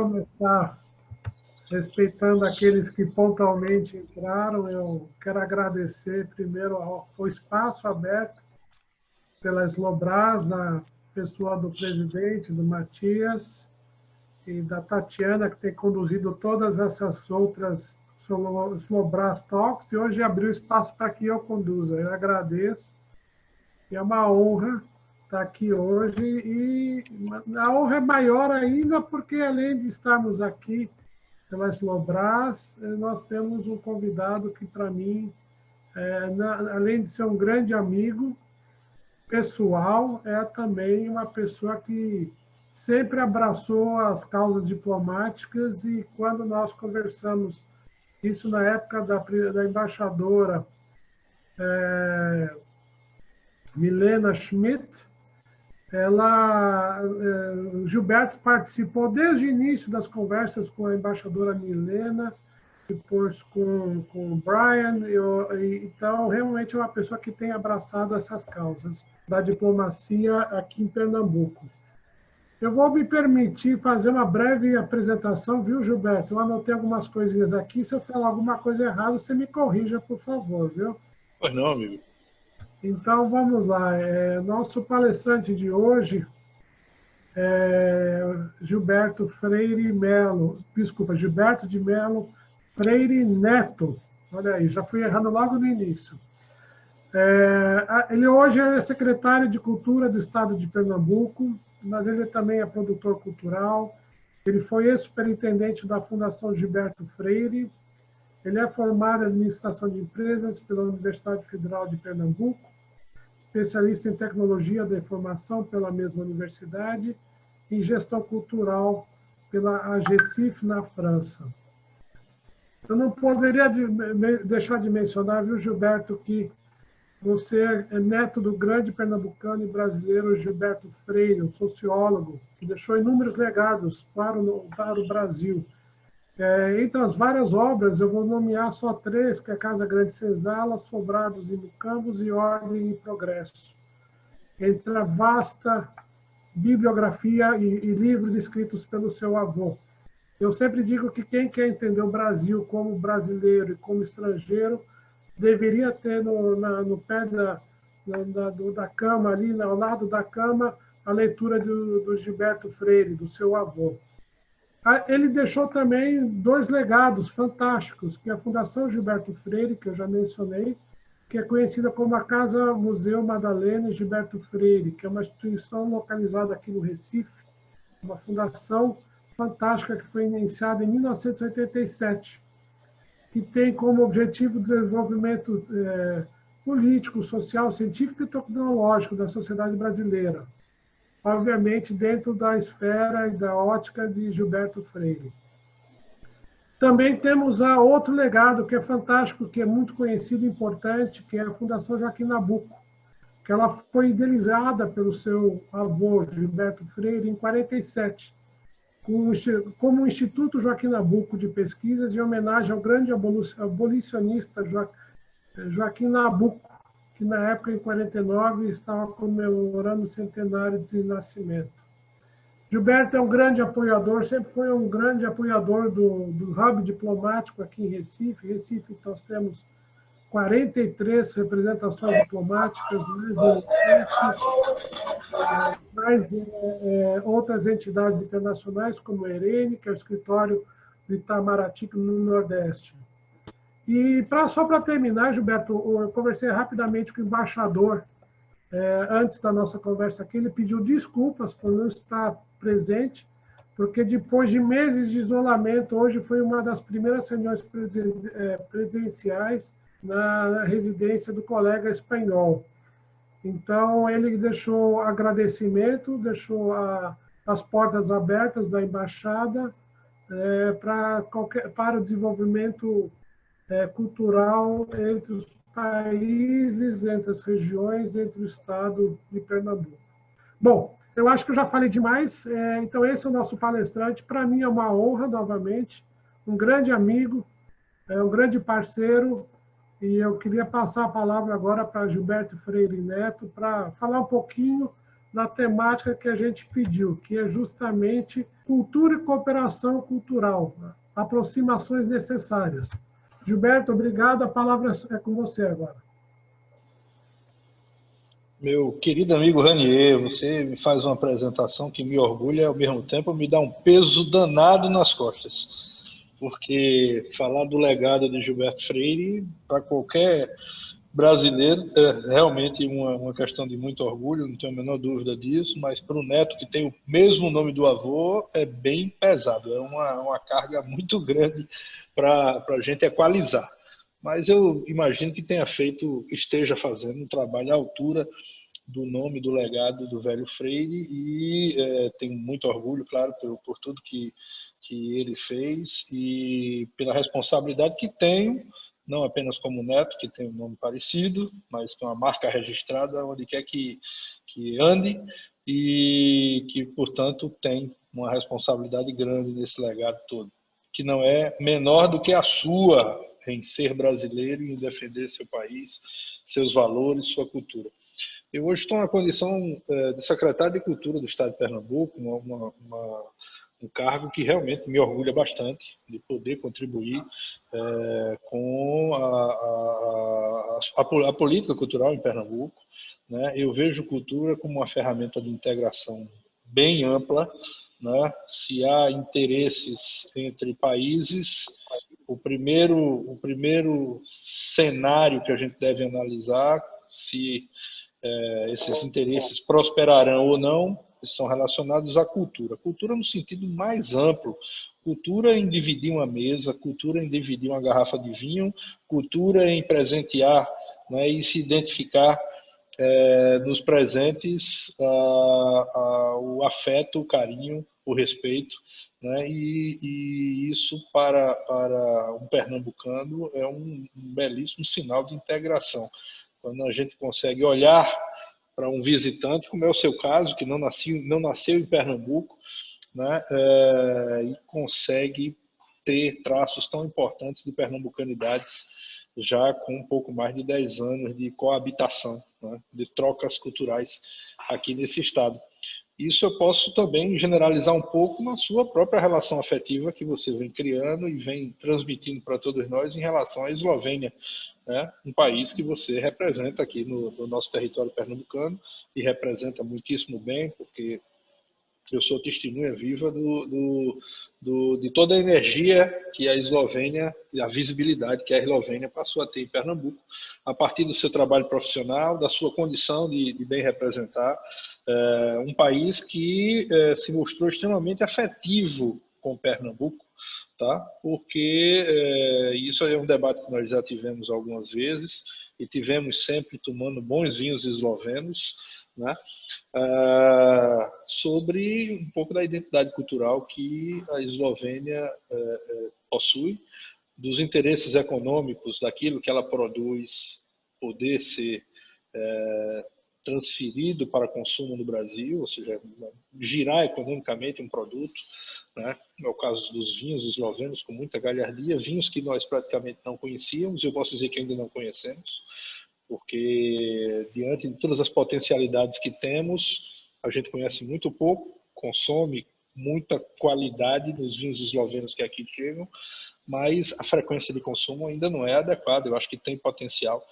começar respeitando aqueles que pontualmente entraram. Eu quero agradecer primeiro ao espaço aberto pela Slobras, da pessoa do presidente, do Matias, e da Tatiana, que tem conduzido todas essas outras Slobras Talks, e hoje abriu espaço para que eu conduza. Eu agradeço, e é uma honra estar aqui hoje, e a honra é maior ainda porque, além de estarmos aqui pela Slobras, nós temos um convidado que, para mim, além de ser um grande amigo pessoal, é também uma pessoa que sempre abraçou as causas diplomáticas, e quando nós conversamos, isso na época da embaixadora Milena Schmidt, Gilberto participou desde o início das conversas com a embaixadora Milena, depois com o Brian, então realmente é uma pessoa que tem abraçado essas causas da diplomacia aqui em Pernambuco. Eu vou me permitir fazer uma breve apresentação, viu, Gilberto? Eu anotei algumas coisinhas aqui, se eu falar alguma coisa errada, você me corrija, por favor, viu? Pois não, amigo. Então, vamos lá. Nosso palestrante de hoje é Gilberto Freire Melo, desculpa, Gilberto de Melo Freire Neto. Olha aí, já fui errando logo no início. Ele hoje é secretário de Cultura do Estado de Pernambuco, mas ele também é produtor cultural. Ele foi ex-superintendente da Fundação Gilberto Freire. Ele é formado em Administração de Empresas pela Universidade Federal de Pernambuco, especialista em Tecnologia da Informação pela mesma universidade, e em Gestão Cultural pela AGCIF, na França. Eu não poderia deixar de mencionar, viu, Gilberto, que você é neto do grande pernambucano e brasileiro Gilberto Freire, um sociólogo, que deixou inúmeros legados para o Brasil. Entre as várias obras, eu vou nomear só 3, que é Casa Grande Senzala, Sobrados e Mucambos e Ordem e Progresso. Entre a vasta bibliografia e livros escritos pelo seu avô. Eu sempre digo que quem quer entender o Brasil como brasileiro e como estrangeiro deveria ter no pé da cama, ali ao lado da cama, a leitura do Gilberto Freire, do seu avô. Ele deixou também 2 legados fantásticos, que é a Fundação Gilberto Freire, que eu já mencionei, que é conhecida como a Casa Museu Madalena Gilberto Freire, que é uma instituição localizada aqui no Recife, uma fundação fantástica que foi iniciada em 1987, que tem como objetivo o desenvolvimento político, social, científico e tecnológico da sociedade brasileira, obviamente dentro da esfera e da ótica de Gilberto Freire. Também temos outro legado que é fantástico, que é muito conhecido e importante, que é a Fundação Joaquim Nabuco, que ela foi idealizada pelo seu avô, Gilberto Freire, em 1947, como o Instituto Joaquim Nabuco de Pesquisas, em homenagem ao grande abolicionista Joaquim Nabuco, que na época, em 1949, estava comemorando o centenário de nascimento. Gilberto é um grande apoiador, sempre foi um grande apoiador do hub diplomático aqui em Recife. Em Recife, nós temos 43 representações diplomáticas, mais outras entidades internacionais, como a ERENE, que é o escritório do Itamaraty, no Nordeste. E só para terminar, Gilberto, eu conversei rapidamente com o embaixador, antes da nossa conversa aqui, ele pediu desculpas por não estar presente, porque depois de meses de isolamento, hoje foi uma das primeiras reuniões presenciais na residência do colega espanhol. Então, ele deixou agradecimento, deixou as portas abertas da embaixada para o desenvolvimento cultural entre os países, entre as regiões, entre o estado de Pernambuco. Bom, eu acho que eu já falei demais, então esse é o nosso palestrante. Para mim é uma honra, novamente, um grande amigo, um grande parceiro, e eu queria passar a palavra agora para Gilberto Freire Neto, para falar um pouquinho da temática que a gente pediu, que é justamente cultura e cooperação cultural, aproximações necessárias. Gilberto, obrigado, a palavra é com você agora. Meu querido amigo Ranier, você me faz uma apresentação que me orgulha e ao mesmo tempo me dá um peso danado nas costas. Porque falar do legado de Gilberto Freire, para qualquer brasileiro, é realmente uma questão de muito orgulho, não tenho a menor dúvida disso, mas para o neto que tem o mesmo nome do avô, é bem pesado, é uma carga muito grande para a gente equalizar. Mas eu imagino que tenha feito, esteja fazendo um trabalho à altura do nome, do legado do velho Freire e tenho muito orgulho, claro, por tudo que ele fez e pela responsabilidade que tenho, não apenas como neto, que tem um nome parecido, mas com uma marca registrada onde quer que ande e que, portanto, tem uma responsabilidade grande nesse legado todo, que não é menor do que a sua em ser brasileiro e em defender seu país, seus valores, sua cultura. Eu hoje estou na condição de secretário de Cultura do Estado de Pernambuco, um cargo que realmente me orgulha bastante de poder contribuir com a política cultural em Pernambuco. Né? Eu vejo cultura como uma ferramenta de integração bem ampla. Né? Se há interesses entre países, o primeiro cenário que a gente deve analisar, se esses interesses prosperarão ou não, são relacionados à cultura. Cultura no sentido mais amplo. Cultura em dividir uma mesa, cultura em dividir uma garrafa de vinho, cultura em presentear, né, e se identificar nos presentes o afeto, o carinho, o respeito. Né, e isso para um pernambucano é um belíssimo sinal de integração. Quando a gente consegue olhar para um visitante, como é o seu caso, que não nasceu em Pernambuco, né, e consegue ter traços tão importantes de pernambucanidades já com um pouco mais de 10 anos de coabitação, né, de trocas culturais aqui nesse estado. Isso eu posso também generalizar um pouco na sua própria relação afetiva que você vem criando e vem transmitindo para todos nós em relação à Eslovênia, né? Um país que você representa aqui no nosso território pernambucano e representa muitíssimo bem, porque eu sou testemunha viva de toda a energia que a Eslovênia, a visibilidade que a Eslovênia passou a ter em Pernambuco, a partir do seu trabalho profissional, da sua condição de bem representar um país que se mostrou extremamente afetivo com Pernambuco, tá? Porque isso é um debate que nós já tivemos algumas vezes e tivemos sempre tomando bons vinhos eslovenos, né? Sobre um pouco da identidade cultural que a Eslovênia possui, dos interesses econômicos, daquilo que ela produz poder ser transferido para consumo no Brasil, ou seja, girar economicamente um produto. Né? É o caso dos vinhos eslovenos, com muita galhardia, vinhos que nós praticamente não conhecíamos, e eu posso dizer que ainda não conhecemos, porque diante de todas as potencialidades que temos, a gente conhece muito pouco, consome muita qualidade nos vinhos eslovenos que aqui chegam, mas a frequência de consumo ainda não é adequada. Eu acho que tem potencial.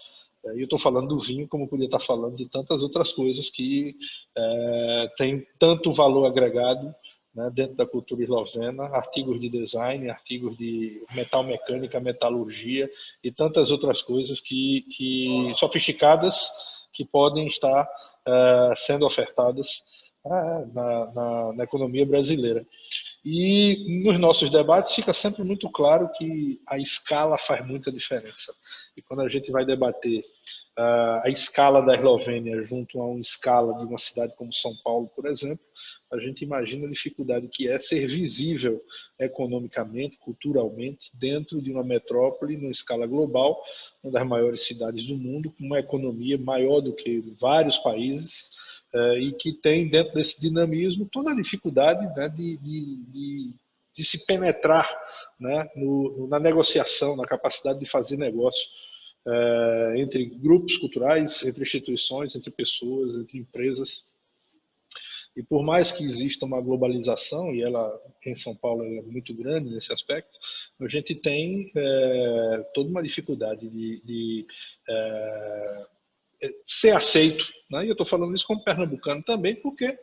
E eu estou falando do vinho, como podia estar falando de tantas outras coisas que têm tanto valor agregado, né, dentro da cultura eslovena, artigos de design, artigos de metalmecânica, metalurgia e tantas outras coisas que sofisticadas que podem estar sendo ofertadas na economia brasileira. E nos nossos debates fica sempre muito claro que a escala faz muita diferença. E quando a gente vai debater a escala da Eslovênia junto a uma escala de uma cidade como São Paulo, por exemplo, a gente imagina a dificuldade que é ser visível economicamente, culturalmente, dentro de uma metrópole, numa escala global, uma das maiores cidades do mundo, com uma economia maior do que vários países, e que tem dentro desse dinamismo toda a dificuldade, né, de se penetrar, né, na negociação, na capacidade de fazer negócio entre grupos culturais, entre instituições, entre pessoas, entre empresas. E por mais que exista uma globalização, e ela em São Paulo é muito grande nesse aspecto, a gente tem toda uma dificuldade de ser aceito, né? E eu estou falando isso como pernambucano também, porque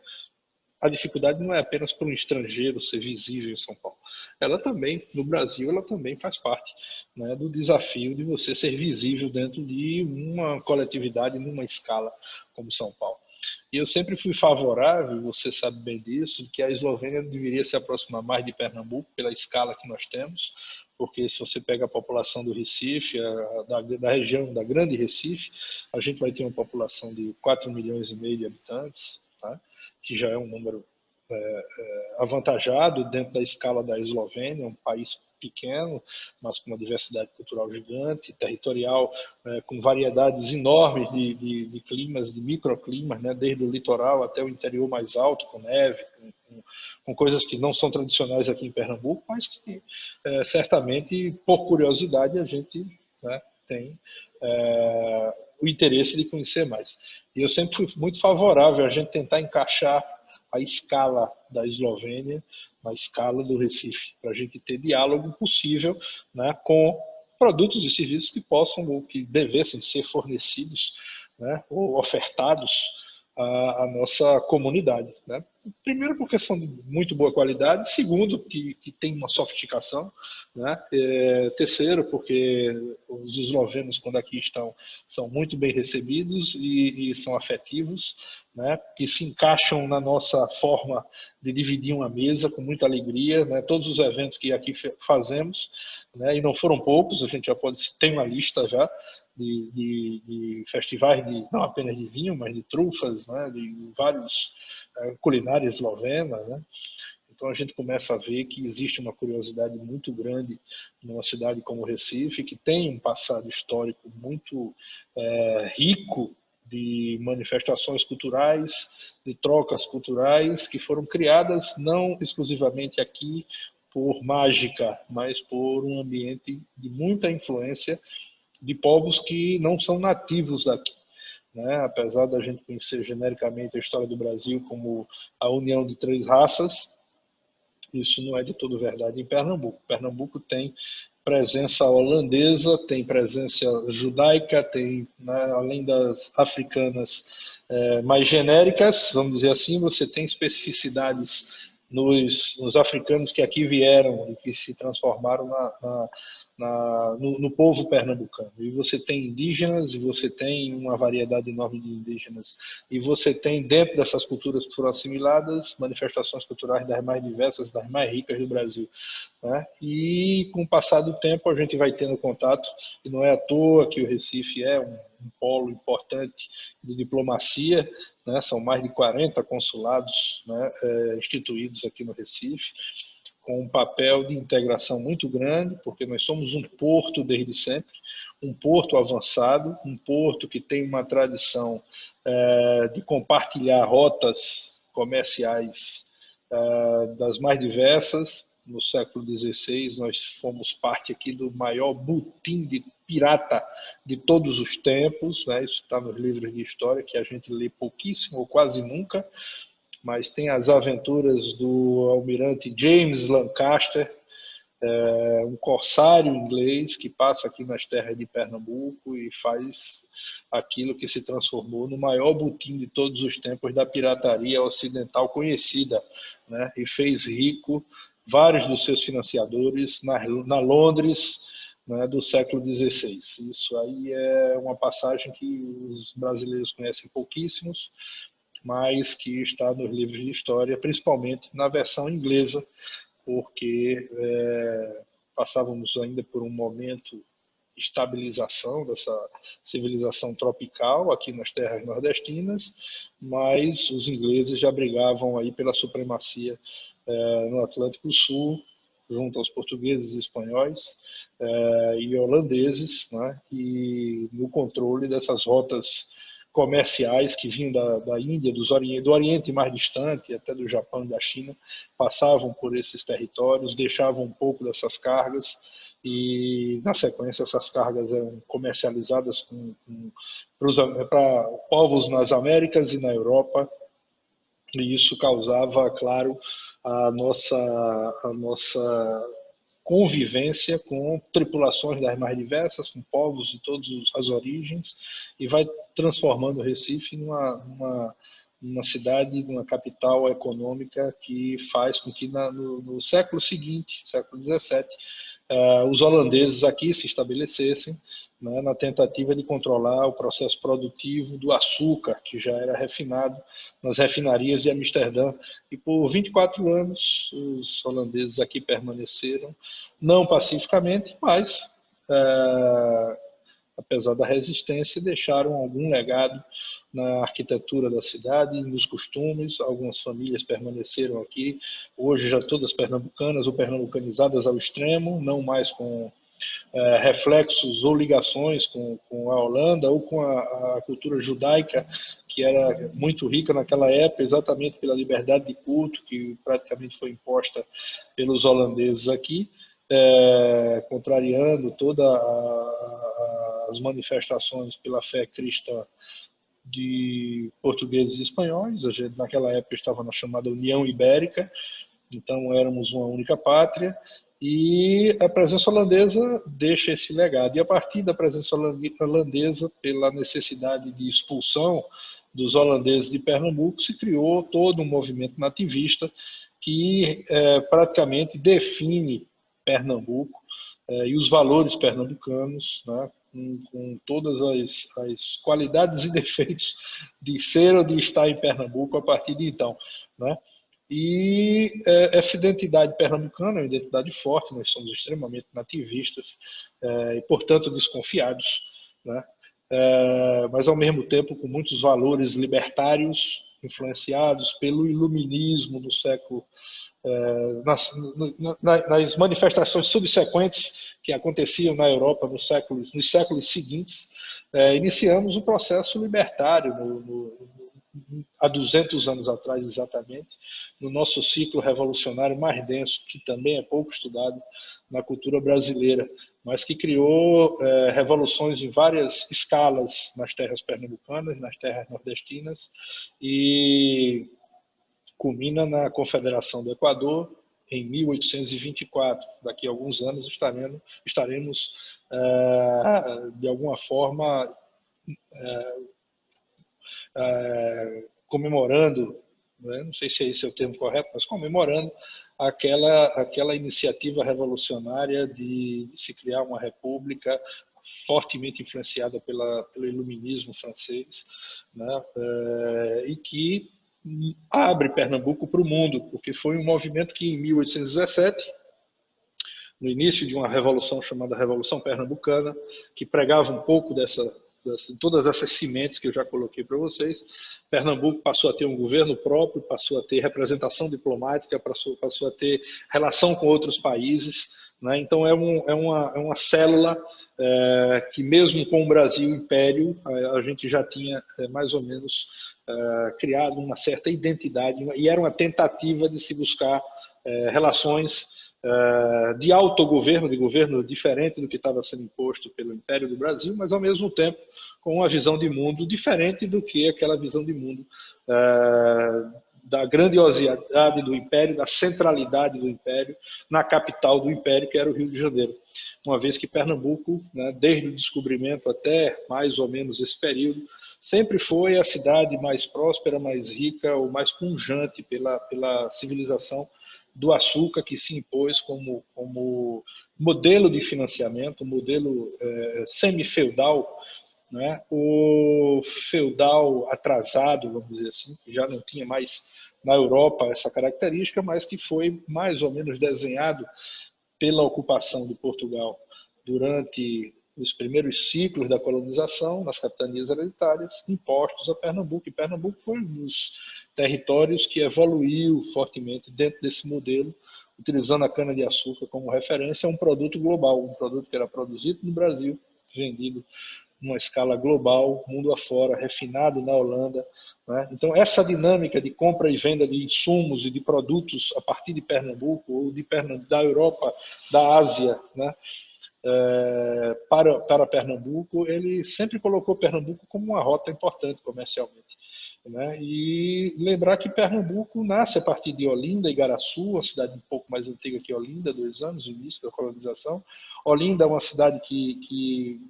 a dificuldade não é apenas para um estrangeiro ser visível em São Paulo. Ela também, no Brasil, ela também faz parte, né, do desafio de você ser visível dentro de uma coletividade, numa escala como São Paulo. E eu sempre fui favorável, você sabe bem disso, que a Eslovênia deveria se aproximar mais de Pernambuco pela escala que nós temos, porque se você pega a população do Recife, da região da Grande Recife, a gente vai ter uma população de 4,5 milhões de habitantes, tá? Que já é um número avantajado dentro da escala da Eslovênia, um país pequeno, mas com uma diversidade cultural gigante, territorial, com variedades enormes de climas, de microclimas, né, desde o litoral até o interior mais alto, com neve, com coisas que não são tradicionais aqui em Pernambuco, mas que certamente, por curiosidade, a gente, né, tem o interesse de conhecer mais. E eu sempre fui muito favorável a gente tentar encaixar a escala da Eslovênia na escala do Recife, para a gente ter diálogo possível, né, com produtos e serviços que possam ou que devessem ser fornecidos, né, ou ofertados à nossa comunidade, né? Primeiro porque são de muito boa qualidade, segundo que tem uma sofisticação, né? Terceiro porque os eslovenos quando aqui estão são muito bem recebidos e são afetivos, né? Que se encaixam na nossa forma de dividir uma mesa com muita alegria, né? Todos os eventos que aqui fazemos, né? E não foram poucos, a gente já tem uma lista já de festivais não apenas de vinho, mas de trufas, né? De vários culinárias eslovenas, né? Então a gente começa a ver que existe uma curiosidade muito grande numa cidade como Recife, que tem um passado histórico muito rico de manifestações culturais, de trocas culturais que foram criadas não exclusivamente aqui por mágica, mas por um ambiente de muita influência de povos que não são nativos daqui, né? Apesar da gente conhecer genericamente a história do Brasil como a união de 3 raças, isso não é de todo verdade em Pernambuco. Pernambuco tem presença holandesa, tem presença judaica, tem, né, além das africanas mais genéricas, vamos dizer assim, você tem especificidades nos africanos que aqui vieram e que se transformaram no povo pernambucano. E você tem indígenas, e você tem uma variedade enorme de indígenas, e você tem, dentro dessas culturas que foram assimiladas, manifestações culturais das mais diversas, das mais ricas do Brasil, né? E com o passar do tempo a gente vai tendo contato, e não é à toa que o Recife é um polo importante de diplomacia, né? São mais de 40 consulados, né, instituídos aqui no Recife, com um papel de integração muito grande, porque nós somos um porto desde sempre, um porto avançado, um porto que tem uma tradição de compartilhar rotas comerciais das mais diversas. No século XVI, nós fomos parte aqui do maior butim de pirata de todos os tempos, né? Isso está nos livros de história, que a gente lê pouquíssimo ou quase nunca, mas tem as aventuras do almirante James Lancaster, um corsário inglês que passa aqui nas terras de Pernambuco e faz aquilo que se transformou no maior butim de todos os tempos da pirataria ocidental conhecida, né? E fez rico vários dos seus financiadores na Londres, né, do século XVI. Isso aí é uma passagem que os brasileiros conhecem pouquíssimos, mas que está nos livros de história, principalmente na versão inglesa, porque passávamos ainda por um momento de estabilização dessa civilização tropical aqui nas terras nordestinas, mas os ingleses já brigavam aí pela supremacia no Atlântico Sul, junto aos portugueses, espanhóis e holandeses, né? E no controle dessas rotas comerciais que vinham da Índia, do Oriente mais distante, até do Japão e da China, passavam por esses territórios, deixavam um pouco dessas cargas e, na sequência, essas cargas eram comercializadas para povos nas Américas e na Europa E isso causava, claro, a nossa convivência com tripulações das mais diversas, com povos de todas as origens, e vai transformando o Recife numa cidade, numa capital econômica que faz com que no século seguinte, século XVII, os holandeses aqui se estabelecessem, né, na tentativa de controlar o processo produtivo do açúcar, que já era refinado nas refinarias de Amsterdã. E por 24 anos os holandeses aqui permaneceram, não pacificamente, mas, apesar da resistência, deixaram algum legado na arquitetura da cidade, nos costumes. Algumas famílias permaneceram aqui, hoje já todas pernambucanas ou pernambucanizadas ao extremo, não mais com reflexos ou ligações com a Holanda ou com a cultura judaica, que era muito rica naquela época, exatamente pela liberdade de culto que praticamente foi imposta pelos holandeses aqui, contrariando todas as manifestações pela fé cristã de portugueses e espanhóis. A gente, naquela época, estava na chamada União Ibérica, então éramos uma única pátria, e a presença holandesa deixa esse legado. E a partir da presença holandesa, pela necessidade de expulsão dos holandeses de Pernambuco, se criou todo um movimento nativista que praticamente define Pernambuco e os valores pernambucanos, né, com todas as qualidades e defeitos de ser ou de estar em Pernambuco a partir de então, né? E essa identidade pernambucana é uma identidade forte, nós somos extremamente nativistas e, portanto, desconfiados, né? Mas, ao mesmo tempo, com muitos valores libertários, influenciados pelo iluminismo do século, nas manifestações subsequentes que aconteciam na Europa nos séculos seguintes, iniciamos o processo libertário há 200 anos atrás, exatamente, no nosso ciclo revolucionário mais denso, que também é pouco estudado na cultura brasileira, mas que criou revoluções em várias escalas nas terras pernambucanas, nas terras nordestinas, e culmina na Confederação do Equador, em 1824. Daqui a alguns anos estaremos de alguma forma, comemorando, né? Não sei se esse é o termo correto, mas comemorando aquela iniciativa revolucionária de se criar uma república fortemente influenciada pelo iluminismo francês, né? E que abre Pernambuco para o mundo, porque foi um movimento que em 1817, no início de uma revolução chamada Revolução Pernambucana, que pregava um pouco todas essas sementes que eu já coloquei para vocês, Pernambuco passou a ter um governo próprio, passou a ter representação diplomática, passou a ter relação com outros países, né? Então é uma célula que, mesmo com o Brasil Império, a gente já tinha mais ou menos criado uma certa identidade, e era uma tentativa de se buscar relações de autogoverno, de governo diferente do que estava sendo imposto pelo Império do Brasil, mas, ao mesmo tempo, com uma visão de mundo diferente do que aquela visão de mundo da grandiosidade do Império, da centralidade do Império, na capital do Império, que era o Rio de Janeiro. Uma vez que Pernambuco, né, desde o descobrimento até mais ou menos esse período, sempre foi a cidade mais próspera, mais rica, ou mais pujante pela civilização do açúcar, que se impôs como modelo de financiamento, modelo semi-feudal, né? O feudal atrasado, vamos dizer assim, que já não tinha mais na Europa essa característica, mas que foi mais ou menos desenhado pela ocupação de Portugal durante os primeiros ciclos da colonização, nas capitanias hereditárias, impostos a Pernambuco. E Pernambuco foi um dos territórios que evoluiu fortemente dentro desse modelo, utilizando a cana-de-açúcar como referência a um produto global, um produto que era produzido no Brasil, vendido numa escala global, mundo afora, refinado na Holanda, né? Então, essa dinâmica de compra e venda de insumos e de produtos a partir de Pernambuco, ou da Europa, da Ásia, né? Para Pernambuco, ele sempre colocou Pernambuco como uma rota importante comercialmente. né? E lembrar que Pernambuco nasce a partir de Olinda e Igaraçu, uma cidade um pouco mais antiga que Olinda, 2 anos, o início da colonização. Olinda é uma cidade que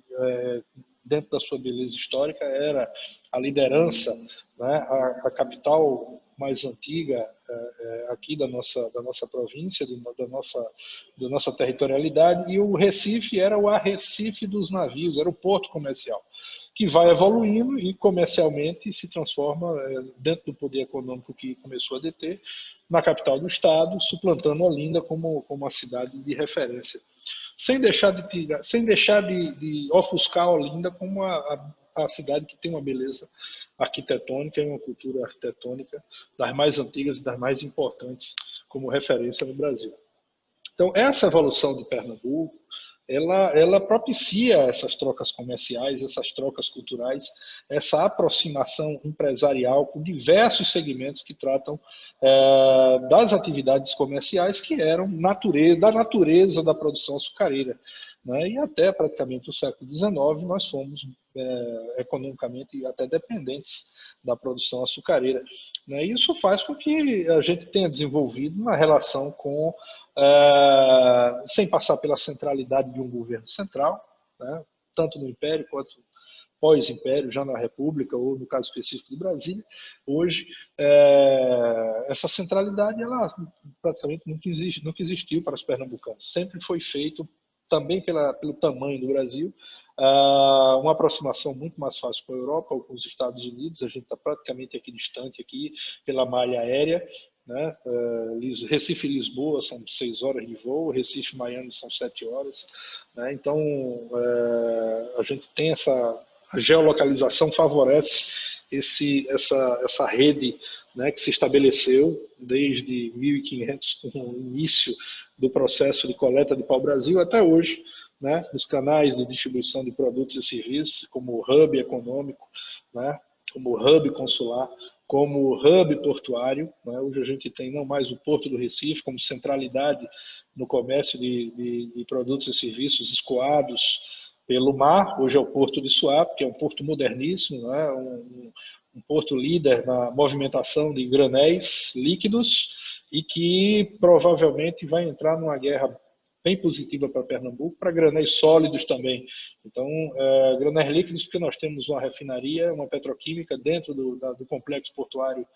dentro da sua beleza histórica, era a liderança, né, a capital mais antiga aqui da nossa província, da nossa territorialidade, e o Recife era o arrecife dos navios, era o porto comercial, que vai evoluindo e comercialmente se transforma, dentro do poder econômico que começou a deter, na capital do estado, suplantando Olinda como uma cidade de referência. Sem deixar de ofuscar Olinda como a cidade que tem uma beleza arquitetônica e uma cultura arquitetônica das mais antigas e das mais importantes como referência no Brasil. Então, essa evolução de Pernambuco, ela propicia essas trocas comerciais, essas trocas culturais, essa aproximação empresarial com diversos segmentos que tratam das atividades comerciais que eram da natureza da produção açucareira, né? E até praticamente o século XIX nós fomos economicamente até dependentes da produção açucareira, né? Isso faz com que a gente tenha desenvolvido uma relação com sem passar pela centralidade de um governo central, né, tanto no Império quanto pós-Império, já na República, ou no caso específico de Brasília. Hoje, essa centralidade ela praticamente nunca existiu para os pernambucanos. Sempre foi feito, também pelo tamanho do Brasil, uma aproximação muito mais fácil com a Europa ou com os Estados Unidos. A gente está praticamente aqui distante aqui pela malha aérea, né? Recife e Lisboa são 6 horas de voo, Recife e Miami são 7 horas, né? Então a gente tem a geolocalização favorece essa rede, né, que se estabeleceu desde 1500 com o início do processo de coleta de pau-brasil até hoje, né, nos canais de distribuição de produtos e serviços, como hub econômico, né, como hub consular, como hub portuário, né? Hoje a gente tem não mais o Porto do Recife como centralidade no comércio de produtos e serviços escoados pelo mar. Hoje é o Porto de Suape, que é um porto moderníssimo, né? Um porto líder na movimentação de granéis líquidos e que provavelmente vai entrar numa guerra bem positiva para Pernambuco, para granéis sólidos também. Então, granéis líquidos, porque nós temos uma refinaria, uma petroquímica dentro do complexo portuário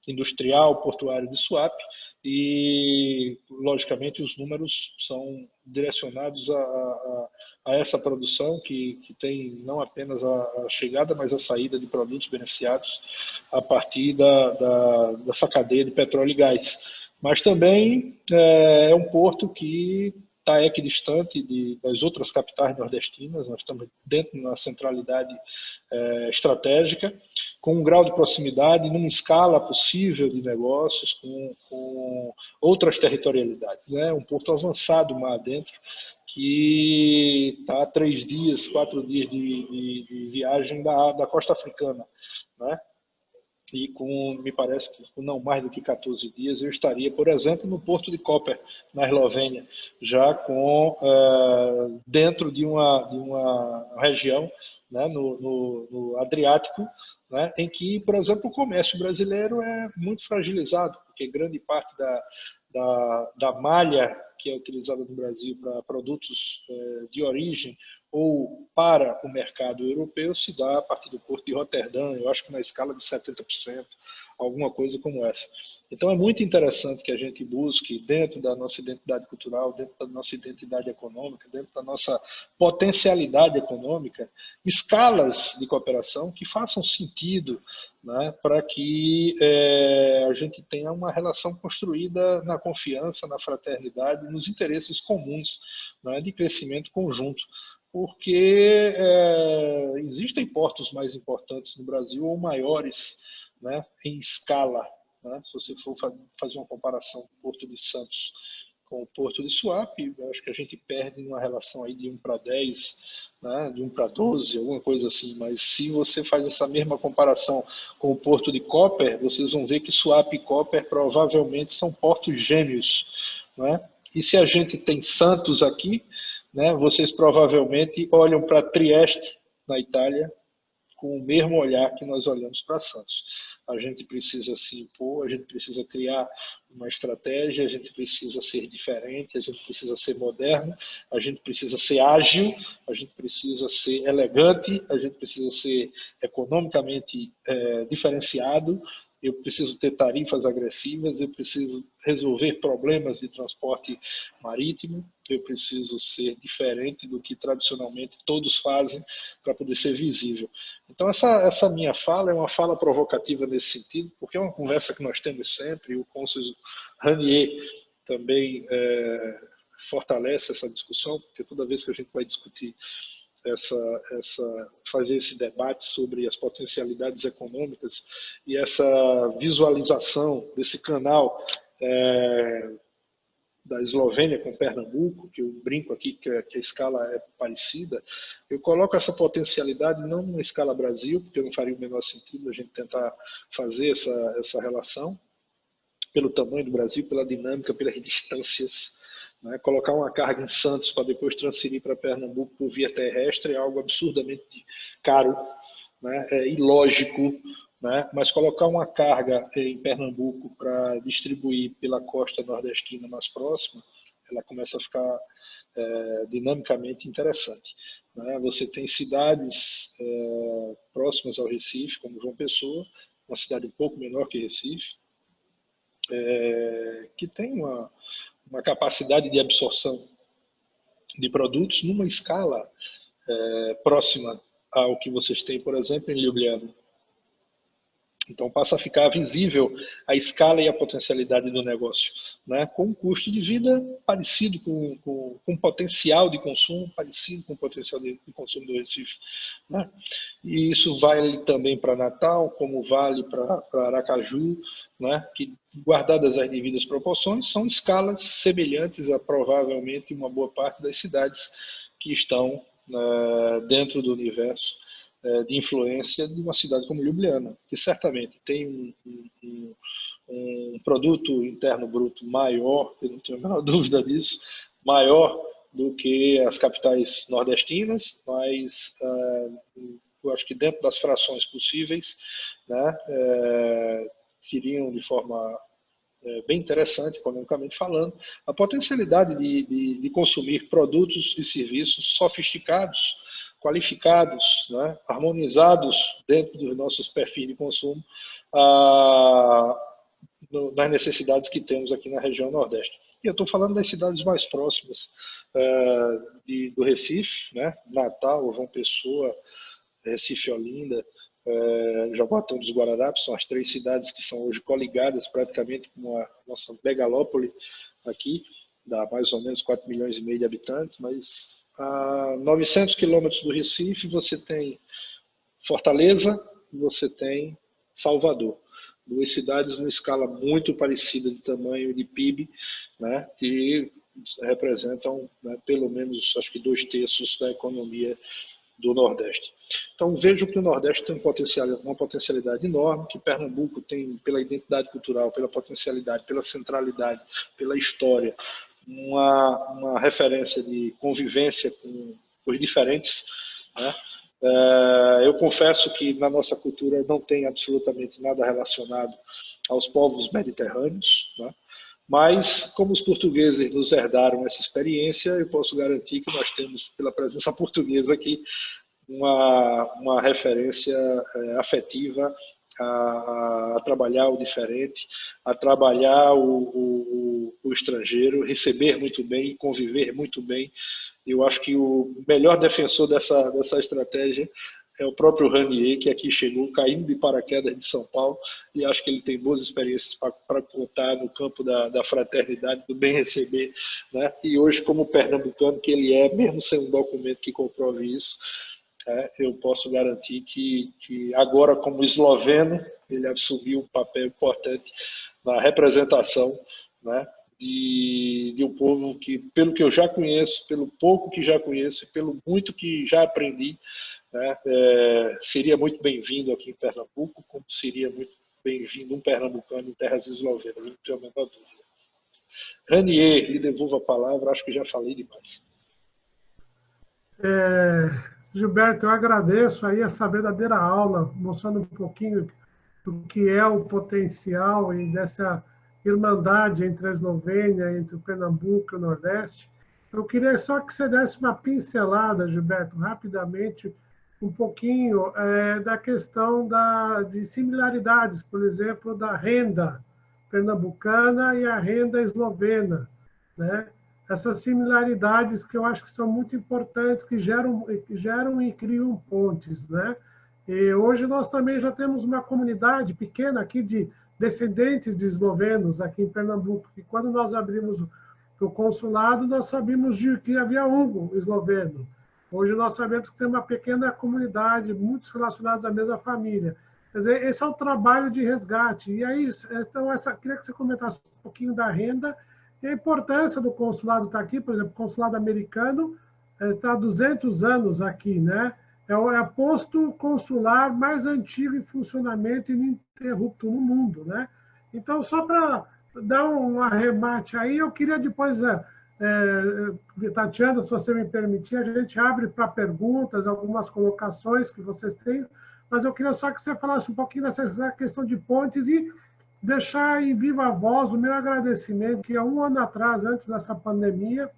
industrial, portuário de Suape, e, logicamente, os números são direcionados a essa produção que tem não apenas a chegada, mas a saída de produtos beneficiados a partir dessa cadeia de petróleo e gás. Mas também é um porto que está equidistante das outras capitais nordestinas. Nós estamos dentro de uma centralidade estratégica, com um grau de proximidade, numa escala possível de negócios, com outras territorialidades, né? Um porto avançado mar adentro, que está a 3 dias, 4 dias de viagem da costa africana, né? E me parece que com não mais do que 14 dias eu estaria, por exemplo, no Porto de Koper, na Eslovênia, já dentro de uma região, né, no Adriático, né, em que, por exemplo, o comércio brasileiro é muito fragilizado, porque grande parte da malha que é utilizada no Brasil para produtos de origem ou para o mercado europeu se dá a partir do Porto de Roterdã, eu acho que na escala de 70%, alguma coisa como essa. Então é muito interessante que a gente busque, dentro da nossa identidade cultural, dentro da nossa identidade econômica, dentro da nossa potencialidade econômica, escalas de cooperação que façam sentido, né, para que a gente tenha uma relação construída na confiança, na fraternidade, nos interesses comuns, né, de crescimento conjunto. Porque existem portos mais importantes no Brasil ou maiores, né, em escala, né? Se você for fazer uma comparação do Porto de Santos com o Porto de Suape, eu acho que a gente perde uma relação aí de 1:10, né, de 1:12, alguma coisa assim. Mas se você faz essa mesma comparação com o Porto de Koper, vocês vão ver que Suape e Koper provavelmente são portos gêmeos, né? E se a gente tem Santos aqui, né, vocês provavelmente olham para Trieste, na Itália, com o mesmo olhar que nós olhamos para Santos. a gente precisa se impor, a gente precisa criar uma estratégia, a gente precisa ser diferente, a gente precisa ser moderno, a gente precisa ser ágil, a gente precisa ser elegante, a gente precisa ser economicamente diferenciado, eu preciso ter tarifas agressivas, eu preciso resolver problemas de transporte marítimo, eu preciso ser diferente do que tradicionalmente todos fazem para poder ser visível. Então, essa minha fala é uma fala provocativa nesse sentido, porque é uma conversa que nós temos sempre, e o cônsul Ranier também fortalece essa discussão, porque toda vez que a gente vai discutir fazer esse debate sobre as potencialidades econômicas e essa visualização desse canal da Eslovênia com Pernambuco, que eu brinco aqui que a escala é parecida, eu coloco essa potencialidade não na escala Brasil, porque não faria o menor sentido a gente tentar fazer essa relação, pelo tamanho do Brasil, pela dinâmica, pelas distâncias. Né? Colocar uma carga em Santos para depois transferir para Pernambuco por via terrestre é algo absurdamente caro, né? É ilógico, né? Mas colocar uma carga em Pernambuco para distribuir pela costa nordestina mais próxima, ela começa a ficar dinamicamente interessante. Né? Você tem cidades próximas ao Recife, como João Pessoa, uma cidade um pouco menor que Recife, que tem uma capacidade de absorção de produtos numa escala próxima ao que vocês têm, por exemplo, em Ljubljana. Então passa a ficar visível a escala e a potencialidade do negócio, né? Com um custo de vida parecido com o potencial de consumo, parecido com o potencial de consumo do Recife. Né? E isso vale também para Natal, como vale para Aracaju, né? Que, guardadas as devidas proporções, são escalas semelhantes a provavelmente uma boa parte das cidades que estão dentro do universo de influência de uma cidade como Ljubljana, que certamente tem um produto interno bruto maior, eu não tenho a menor dúvida disso, maior do que as capitais nordestinas, mas eu acho que dentro das frações possíveis, né, seriam de forma bem interessante, economicamente falando, a potencialidade de consumir produtos e serviços sofisticados, qualificados, né, harmonizados dentro dos nossos perfis de consumo, nas necessidades que temos aqui na região Nordeste. E eu estou falando das cidades mais próximas do Recife, né, Natal, João Pessoa, Recife, Olinda, Jaboatão dos Guararapes, são as 3 cidades que são hoje coligadas praticamente com a nossa megalópole aqui, dá mais ou menos 4,5 milhões de habitantes, mas a 900 quilômetros do Recife você tem Fortaleza, você tem Salvador. 2 cidades numa escala muito parecida de tamanho e de PIB, né, que representam, né, pelo menos, acho que 2/3 da economia do Nordeste. Então vejo que o Nordeste tem uma potencialidade enorme, que Pernambuco tem, pela identidade cultural, pela potencialidade, pela centralidade, pela história, uma referência de convivência com os diferentes. Né? Eu confesso que na nossa cultura não tem absolutamente nada relacionado aos povos mediterrâneos, né? Mas, como os portugueses nos herdaram essa experiência, eu posso garantir que nós temos, pela presença portuguesa aqui, uma referência afetiva a trabalhar o diferente, a trabalhar o estrangeiro, receber muito bem, conviver muito bem. Eu acho que o melhor defensor dessa estratégia é o próprio Ranier, que aqui chegou caindo de paraquedas de São Paulo, e acho que ele tem boas experiências para contar no campo da fraternidade, do bem receber, né? E hoje, como pernambucano que ele é, mesmo sem um documento que comprove isso, eu posso garantir que agora, como esloveno, ele assumiu um papel importante na representação, né, de um povo que, pelo que eu já conheço, pelo pouco que já conheço e pelo muito que já aprendi, né, seria muito bem-vindo aqui em Pernambuco, como seria muito bem-vindo um pernambucano em terras eslovenas, não tenho a menor dúvida. Ranier, lhe devolvo a palavra, acho que já falei demais. Gilberto, eu agradeço aí essa verdadeira aula, mostrando um pouquinho do que é o potencial e dessa irmandade entre a Eslovênia, entre o Pernambuco e o Nordeste. Eu queria só que você desse uma pincelada, Gilberto, rapidamente, um pouquinho da questão de similaridades, por exemplo, da renda pernambucana e a renda eslovena, né? Essas similaridades que eu acho que são muito importantes, que geram e criam pontes, né? E hoje nós também já temos uma comunidade pequena aqui de descendentes de eslovenos aqui em Pernambuco. E quando nós abrimos o consulado, nós sabíamos que havia um esloveno. Hoje nós sabemos que tem uma pequena comunidade, muitos relacionados à mesma família. Quer dizer, esse é o trabalho de resgate. E aí, então, queria que você comentasse um pouquinho da renda e a importância do consulado estar aqui. Por exemplo, o consulado americano está há 200 anos aqui, né? É o posto consular mais antigo em funcionamento ininterrupto no mundo, né? Então, só para dar um arremate aí, eu queria depois, Tatiana, se você me permitir, a gente abre para perguntas, algumas colocações que vocês têm, mas eu queria só que você falasse um pouquinho dessa questão de pontes e deixar em viva voz o meu agradecimento, que há um ano atrás, antes dessa pandemia,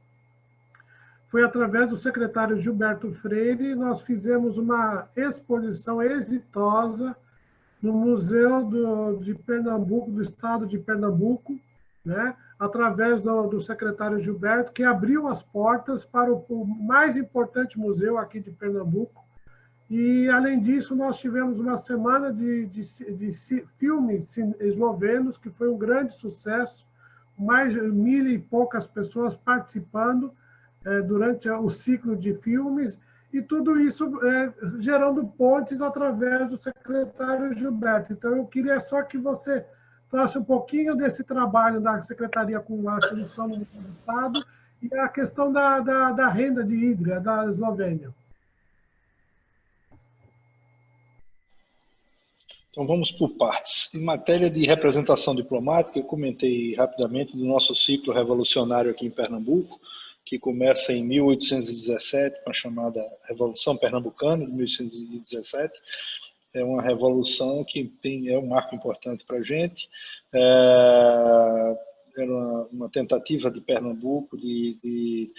foi através do secretário Gilberto Freire, nós fizemos uma exposição exitosa no Museu de Pernambuco, do Estado de Pernambuco, né? Através do secretário Gilberto, que abriu as portas para o mais importante museu aqui de Pernambuco. E, além disso, nós tivemos uma semana de filmes eslovenos, que foi um grande sucesso, mais de 1.000 e poucas pessoas participando durante o ciclo de filmes, e tudo isso gerando pontes através do secretário Gilberto. Então, eu queria só que você falasse um pouquinho desse trabalho da Secretaria com a Comissão do Estado e a questão da renda de hídrica da Eslovênia. Então vamos por partes. Em matéria de representação diplomática, eu comentei rapidamente do nosso ciclo revolucionário aqui em Pernambuco, que começa em 1817, com a chamada Revolução Pernambucana, de 1817. É uma revolução que é um marco importante para a gente. Era uma tentativa de Pernambuco de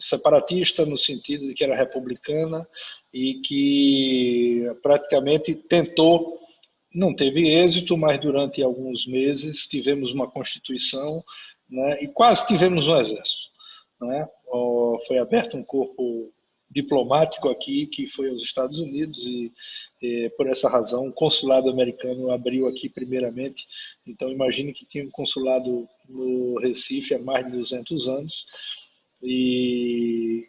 separatista, no sentido de que era republicana e que praticamente tentou, não teve êxito, mas durante alguns meses tivemos uma constituição, né, e quase tivemos um exército, né? Foi aberto um corpo diplomático aqui, que foi aos Estados Unidos, e por essa razão o consulado americano abriu aqui primeiramente. Então imagine que tinha um consulado no Recife há mais de 200 anos, e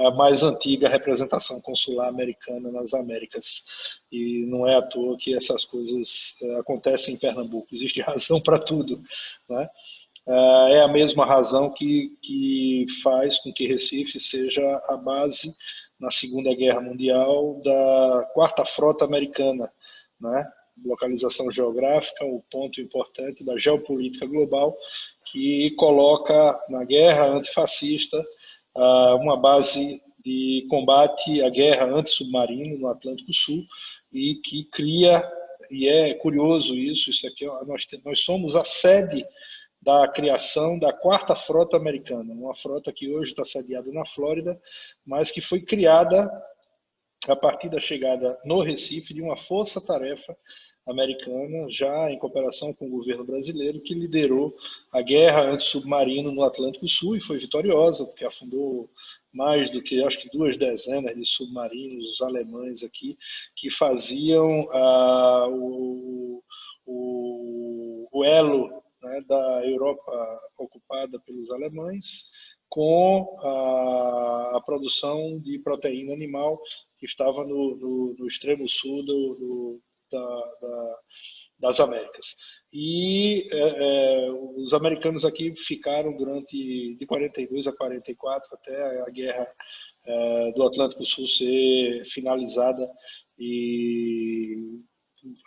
a mais antiga representação consular americana nas Américas. E não é à toa que essas coisas acontecem em Pernambuco, existe razão para tudo, né? É a mesma razão que faz com que Recife seja a base, na Segunda Guerra Mundial, da 4ª Frota Americana, né? Localização geográfica, o ponto importante da geopolítica global, que coloca na guerra antifascista uma base de combate à guerra antissubmarino no Atlântico Sul, e que cria, e é curioso isso aqui, nós somos a sede da criação da 4ª Frota Americana, uma frota que hoje está sediada na Flórida, mas que foi criada a partir da chegada no Recife de uma força-tarefa americana, já em cooperação com o governo brasileiro, que liderou a guerra antissubmarino no Atlântico Sul e foi vitoriosa, porque afundou mais do que, acho que 2 dezenas de submarinos alemães aqui, que faziam o elo, né, da Europa ocupada pelos alemães com a produção de proteína animal que estava no extremo sul das Américas. E os americanos aqui ficaram de 42 a 44, até a guerra do Atlântico Sul ser finalizada, e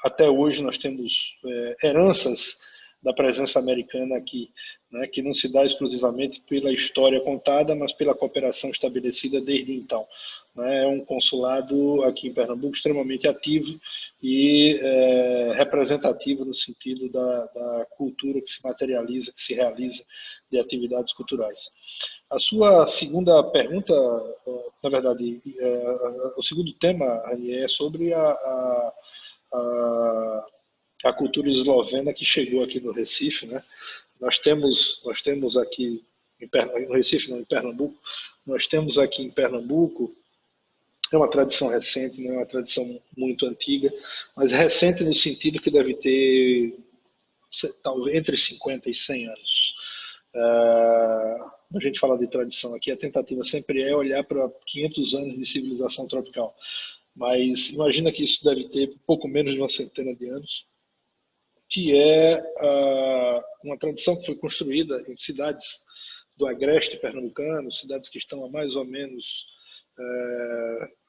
até hoje nós temos heranças da presença americana aqui, né, que não se dá exclusivamente pela história contada, mas pela cooperação estabelecida desde então. né? É um consulado aqui em Pernambuco extremamente ativo e representativo no sentido da cultura que se materializa, que se realiza de atividades culturais. A sua segunda pergunta, na verdade, o segundo tema, Ranier, é sobre a cultura eslovena que chegou aqui no Recife, né? Nós temos aqui no Recife, não, em Pernambuco, nós temos aqui em Pernambuco, é uma tradição recente, não é uma tradição muito antiga, mas recente no sentido que deve ter talvez entre 50 e 100 anos. A gente fala de tradição aqui, a tentativa sempre é olhar para 500 anos de civilização tropical, mas imagina que isso deve ter pouco menos de uma centena de anos, que é uma tradição que foi construída em cidades do agreste pernambucano, cidades que estão a mais ou menos...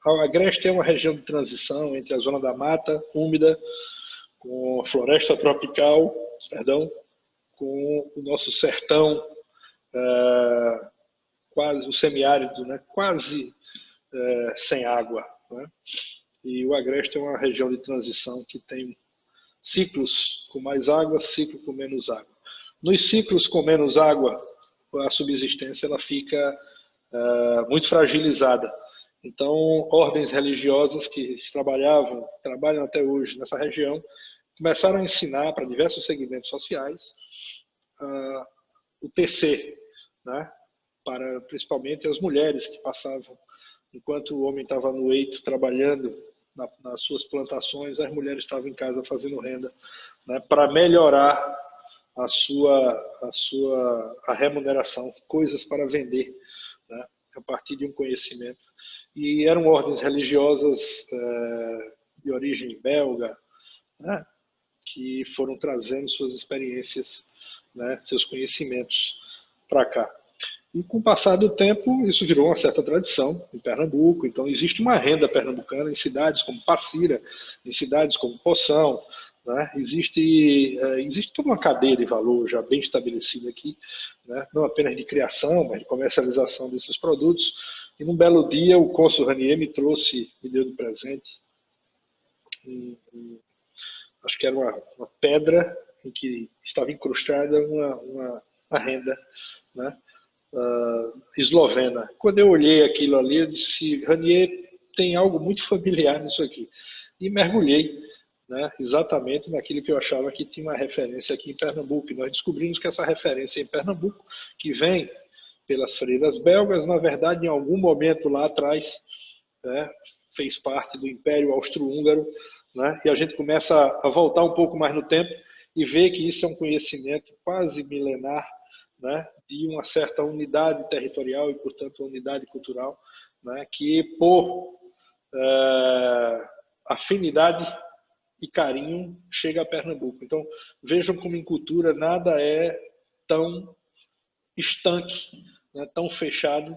O agreste é uma região de transição entre a zona da mata úmida, com a floresta tropical, com o nosso sertão, quase o semiárido, né? Quase sem água, né? E o agreste é uma região de transição que tem ciclos com mais água, ciclo com menos água. Nos ciclos com menos água, a subsistência ela fica muito fragilizada. Então, ordens religiosas que trabalham até hoje nessa região, começaram a ensinar para diversos segmentos sociais o tecer, né? Para principalmente as mulheres que passavam, enquanto o homem estava no eito trabalhando nas suas plantações, as mulheres estavam em casa fazendo renda, né? Para melhorar a remuneração, coisas para vender, né? A partir de um conhecimento. E eram ordens religiosas de origem belga, né? Que foram trazendo suas experiências, né? Seus conhecimentos para cá. E com o passar do tempo, isso virou uma certa tradição em Pernambuco. Então, existe uma renda pernambucana em cidades como Passira, em cidades como Poção, né? Existe toda uma cadeia de valor já bem estabelecida aqui, né? Não apenas de criação, mas de comercialização desses produtos. E num belo dia, o cônsul Ranier me deu de presente, acho que era uma pedra em que estava incrustada uma renda, né? Eslovena. Quando eu olhei aquilo ali, eu disse: Ranier tem algo muito familiar nisso aqui. E mergulhei, né, exatamente naquilo que eu achava que tinha uma referência aqui em Pernambuco. E nós descobrimos que essa referência em Pernambuco, que vem pelas freiras belgas, na verdade, em algum momento lá atrás, né, fez parte do Império Austro-Húngaro, né, e a gente começa a voltar um pouco mais no tempo e ver que isso é um conhecimento quase milenar, né, de uma certa unidade territorial e, portanto, unidade cultural, né, que por afinidade e carinho chega a Pernambuco. Então, vejam como em cultura nada é tão estanque, né, tão fechado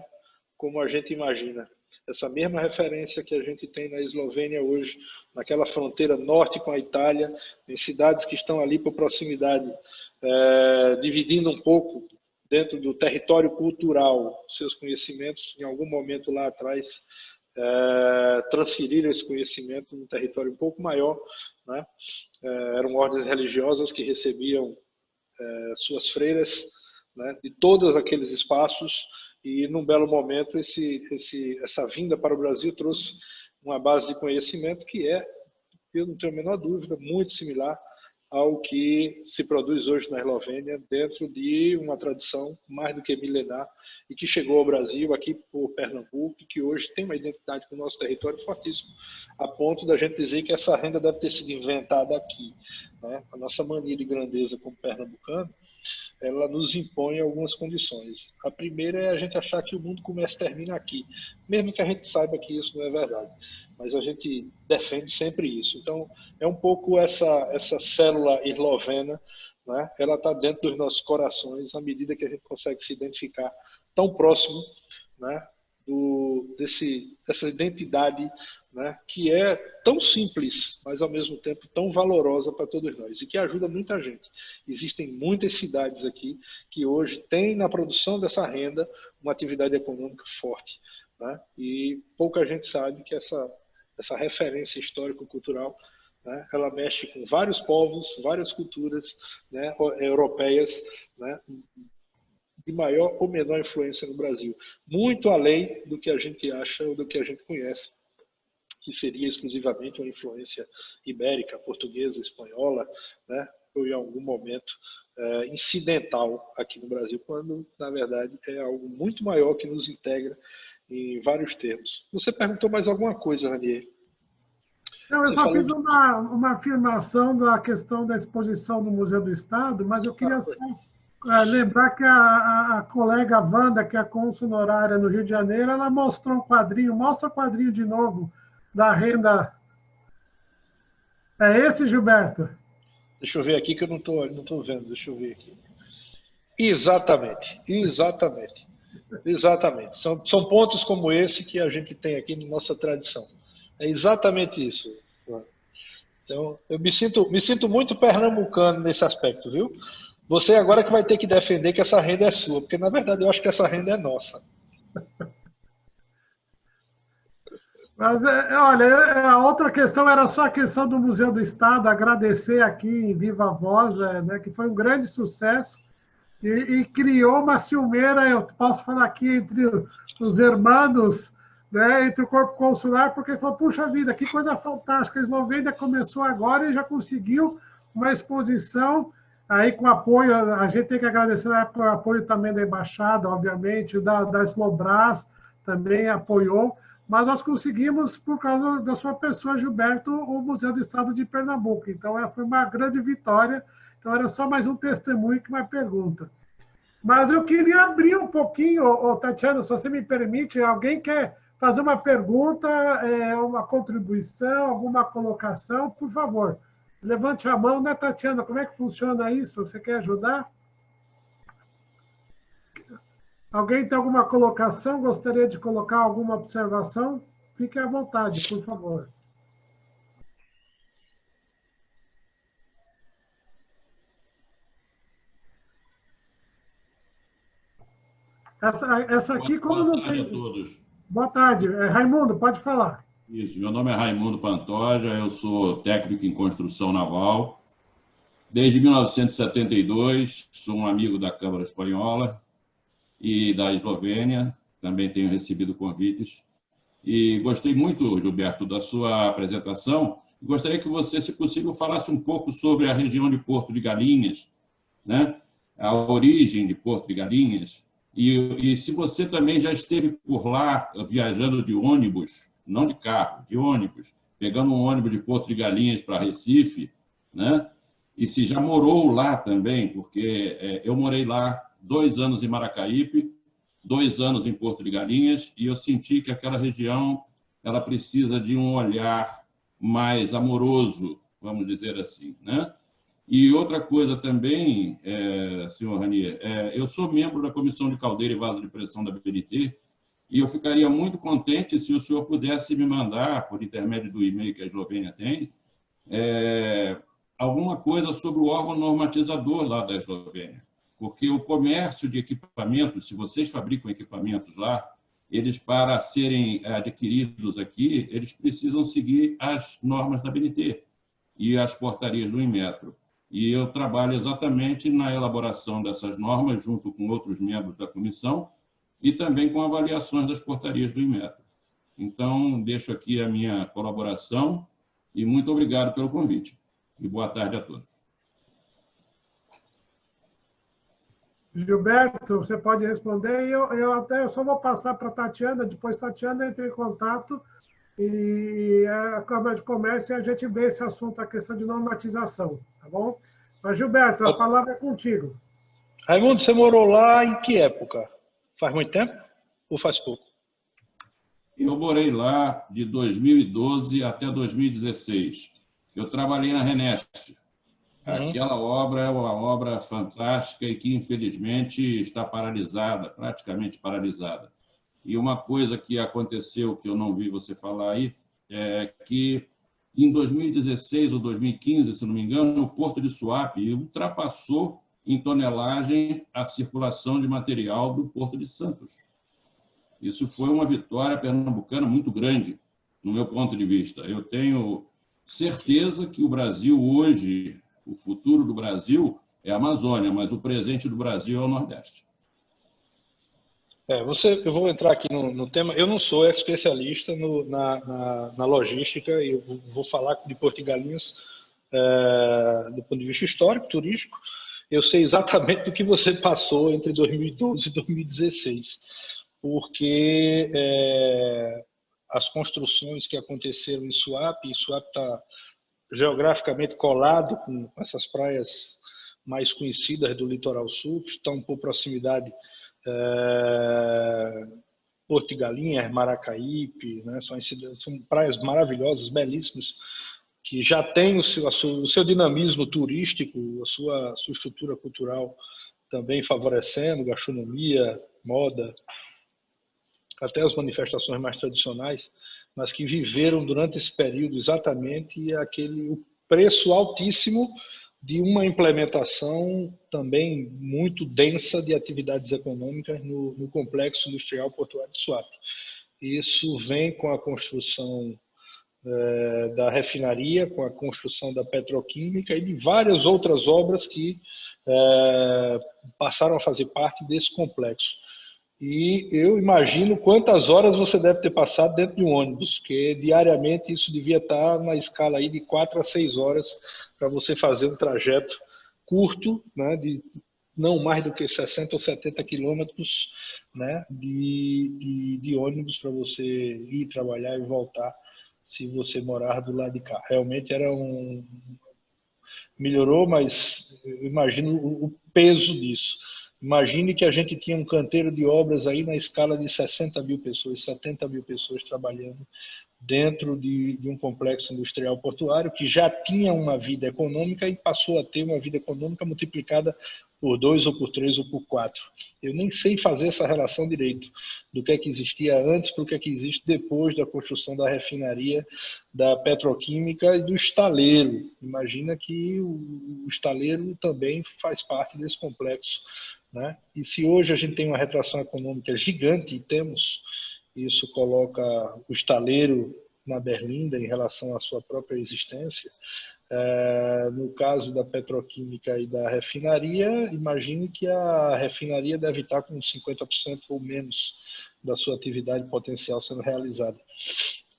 como a gente imagina. Essa mesma referência que a gente tem na Eslovênia hoje, naquela fronteira norte com a Itália, em cidades que estão ali por proximidade, dividindo um pouco dentro do território cultural seus conhecimentos, em algum momento lá atrás, transferiram esse conhecimento num território um pouco maior, né? Eram ordens religiosas que recebiam suas freiras, né, de todos aqueles espaços, e num belo momento essa vinda para o Brasil trouxe uma base de conhecimento que eu não tenho a menor dúvida, muito similar ao que se produz hoje na Eslovênia, dentro de uma tradição mais do que milenar e que chegou ao Brasil, aqui por Pernambuco, e que hoje tem uma identidade com o nosso território fortíssimo, a ponto da gente dizer que essa renda deve ter sido inventada aqui, né? A nossa mania de grandeza como pernambucano, ela nos impõe algumas condições. A primeira é a gente achar que o mundo começa e termina aqui, mesmo que a gente saiba que isso não é verdade. Mas a gente defende sempre isso. Então, é um pouco essa célula eslovena, né? Ela está dentro dos nossos corações, à medida que a gente consegue se identificar tão próximo, né, dessa identidade, né, que é tão simples, mas ao mesmo tempo tão valorosa para todos nós e que ajuda muita gente. Existem muitas cidades aqui que hoje têm na produção dessa renda uma atividade econômica forte, né? E pouca gente sabe que essa referência histórico-cultural, né, ela mexe com vários povos, várias culturas, né, europeias, né, de maior ou menor influência no Brasil, muito além do que a gente acha ou do que a gente conhece, que seria exclusivamente uma influência ibérica, portuguesa, espanhola, né, ou em algum momento incidental aqui no Brasil, quando, na verdade, é algo muito maior que nos integra em vários termos. Você perguntou mais alguma coisa, Ranier? Não, eu só fiz uma afirmação da questão da exposição no Museu do Estado, mas eu queria só lembrar que a colega Wanda, que é a cônsul honorária no Rio de Janeiro, ela mostrou um quadrinho, mostra o quadrinho de novo, da renda. É esse, Gilberto? Deixa eu ver aqui que eu não tô vendo, deixa eu ver aqui. Exatamente. São pontos como esse que a gente tem aqui na nossa tradição. É exatamente isso. Então, eu me sinto muito pernambucano nesse aspecto, viu? Você agora que vai ter que defender que essa renda é sua, porque na verdade eu acho que essa renda é nossa. Mas, olha, a outra questão era só a questão do Museu do Estado, agradecer aqui em viva voz, né, que foi um grande sucesso e criou uma ciumeira, eu posso falar aqui, entre os irmãos, né, entre o corpo consular, porque falou, puxa vida, que coisa fantástica, a Eslovênia começou agora e já conseguiu uma exposição, aí com apoio, a gente tem que agradecer o apoio também da Embaixada, obviamente, da Slobras também apoiou, mas nós conseguimos, por causa da sua pessoa, Gilberto, o Museu do Estado de Pernambuco. Então, foi uma grande vitória. Então, era só mais um testemunho que uma pergunta. Mas eu queria abrir um pouquinho, Tatiana, se você me permite, alguém quer fazer uma pergunta, uma contribuição, alguma colocação, por favor. Levante a mão, né, Tatiana? Como é que funciona isso? Você quer ajudar? Alguém tem alguma colocação? Gostaria de colocar alguma observação? Fique à vontade, por favor. Essa aqui, como não tem... Boa tarde a todos. Boa tarde. Raimundo, pode falar. Isso, meu nome é Raimundo Pantoja, eu sou técnico em construção naval. Desde 1972, sou um amigo da Câmara Espanhola e da Eslovênia, também tenho recebido convites. E gostei muito, Gilberto, da sua apresentação. Gostaria que você, se possível, falasse um pouco sobre a região de Porto de Galinhas, né? A origem de Porto de Galinhas. E se você também já esteve por lá, viajando de ônibus, não de carro, de ônibus, pegando um ônibus de Porto de Galinhas para Recife, né? E se já morou lá também, porque eu morei lá 2 anos em Maracaípe, 2 anos em Porto de Galinhas, e eu senti que aquela região ela precisa de um olhar mais amoroso, vamos dizer assim, né? E outra coisa também, senhor Ranier, eu sou membro da Comissão de Caldeira e Vaso de Pressão da BNT, e eu ficaria muito contente se o senhor pudesse me mandar, por intermédio do e-mail que a Eslovênia tem, alguma coisa sobre o órgão normatizador lá da Eslovênia. Porque o comércio de equipamentos, se vocês fabricam equipamentos lá, eles, para serem adquiridos aqui, eles precisam seguir as normas da BNT e as portarias do Inmetro. E eu trabalho exatamente na elaboração dessas normas, junto com outros membros da comissão, e também com avaliações das portarias do Inmetro. Então, deixo aqui a minha colaboração e muito obrigado pelo convite. E boa tarde a todos. Gilberto, você pode responder. Eu só vou passar para a Tatiana, depois a Tatiana entra em contato e a Câmara de Comércio e a gente vê esse assunto, a questão de normatização, tá bom? Mas, Gilberto, a palavra é contigo. Raimundo, você morou lá em que época? Faz muito tempo ou faz pouco? Eu morei lá de 2012 até 2016. Eu trabalhei na Reneste. Aquela obra é uma obra fantástica e que, infelizmente, está paralisada, praticamente paralisada. E uma coisa que aconteceu, que eu não vi você falar aí, é que em 2016 ou 2015, se não me engano, o Porto de Suape ultrapassou em tonelagem a circulação de material do Porto de Santos. Isso foi uma vitória pernambucana muito grande, no meu ponto de vista. Eu tenho certeza que o Brasil hoje, o futuro do Brasil é a Amazônia, mas o presente do Brasil é o Nordeste. Eu vou entrar aqui no tema. Eu não sou especialista na logística, eu vou falar de Porto de Galinhas do ponto de vista histórico, turístico. Eu sei exatamente do que você passou entre 2012 e 2016, porque as construções que aconteceram em Suape, e Suape está geograficamente colado com essas praias mais conhecidas do litoral sul, que estão por proximidade, Porto de Galinhas, Maracaípe, né? São praias maravilhosas, belíssimas, que já têm o seu dinamismo turístico, a sua estrutura cultural também favorecendo, gastronomia, moda, até as manifestações mais tradicionais, mas que viveram durante esse período exatamente o preço altíssimo de uma implementação também muito densa de atividades econômicas no complexo industrial portuário de Suape. Isso vem com a construção da refinaria, com a construção da petroquímica e de várias outras obras que passaram a fazer parte desse complexo. E eu imagino quantas horas você deve ter passado dentro de um ônibus, porque diariamente isso devia estar na escala aí de 4 a 6 horas para você fazer um trajeto curto, né, de não mais do que 60 ou 70 quilômetros, né, de ônibus para você ir trabalhar e voltar, se você morar do lado de cá. Realmente melhorou, mas eu imagino o peso disso. Imagine que a gente tinha um canteiro de obras aí na escala de 60 mil pessoas, 70 mil pessoas trabalhando dentro de um complexo industrial portuário que já tinha uma vida econômica e passou a ter uma vida econômica multiplicada por 2 ou por 3 ou por 4. Eu nem sei fazer essa relação direito do que é que existia antes para o que é que existe depois da construção da refinaria, da petroquímica e do estaleiro. Imagina que o estaleiro também faz parte desse complexo, né? E se hoje a gente tem uma retração econômica gigante, e temos, isso coloca o estaleiro na berlinda em relação à sua própria existência. No caso da petroquímica e da refinaria, imagine que a refinaria deve estar com 50% ou menos da sua atividade potencial sendo realizada.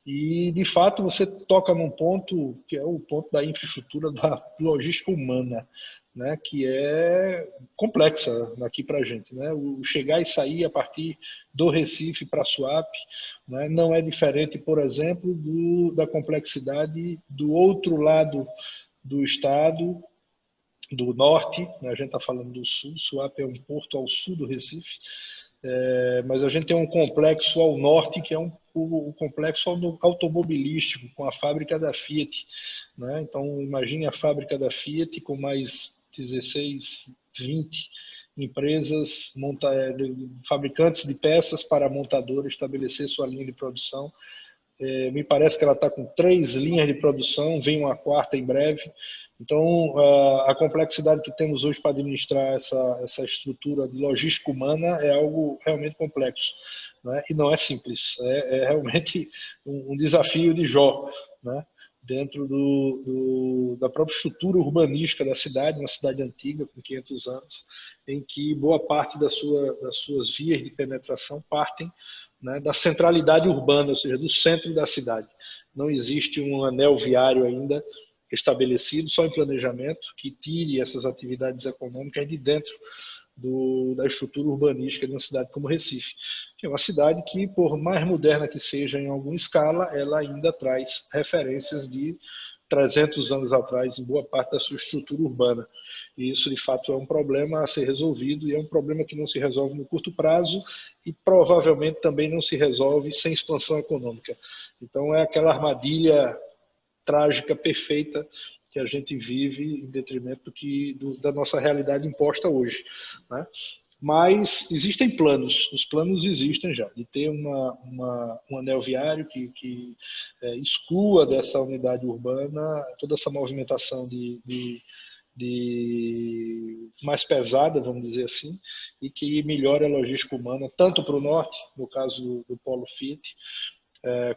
E, de fato, você toca num ponto que é o ponto da infraestrutura da logística humana, né, que é complexa aqui para a gente, né? O chegar e sair a partir do Recife para Suape, né, não é diferente, por exemplo, da complexidade do outro lado do estado, do norte, né? A gente está falando do sul, Suape é um porto ao sul do Recife, mas a gente tem um complexo ao norte, que é o complexo automobilístico, com a fábrica da Fiat, né? Então, imagine a fábrica da Fiat com mais 16, 20 empresas, fabricantes de peças para a montadora estabelecer sua linha de produção. Me parece que ela está com 3 linhas de produção, vem uma 4ª em breve. Então, a complexidade que temos hoje para administrar essa estrutura de logística humana é algo realmente complexo, né? E não é simples, é realmente um desafio de Jó, né? Dentro da própria estrutura urbanística da cidade, uma cidade antiga, com 500 anos, em que boa parte das suas vias de penetração partem, né, da centralidade urbana, ou seja, do centro da cidade. Não existe um anel viário ainda estabelecido, só em planejamento, que tire essas atividades econômicas de dentro da estrutura urbanística de uma cidade como Recife, que é uma cidade que, por mais moderna que seja em alguma escala, ela ainda traz referências de 300 anos atrás em boa parte da sua estrutura urbana. E isso, de fato, é um problema a ser resolvido, e é um problema que não se resolve no curto prazo e provavelmente também não se resolve sem expansão econômica. Então, é aquela armadilha trágica, perfeita, que a gente vive em detrimento da nossa realidade imposta hoje, né? Mas existem planos, os planos existem já, de ter um anel viário que exclua dessa unidade urbana toda essa movimentação de mais pesada, vamos dizer assim, e que melhora a logística humana, tanto para o norte, no caso do polo Fiat,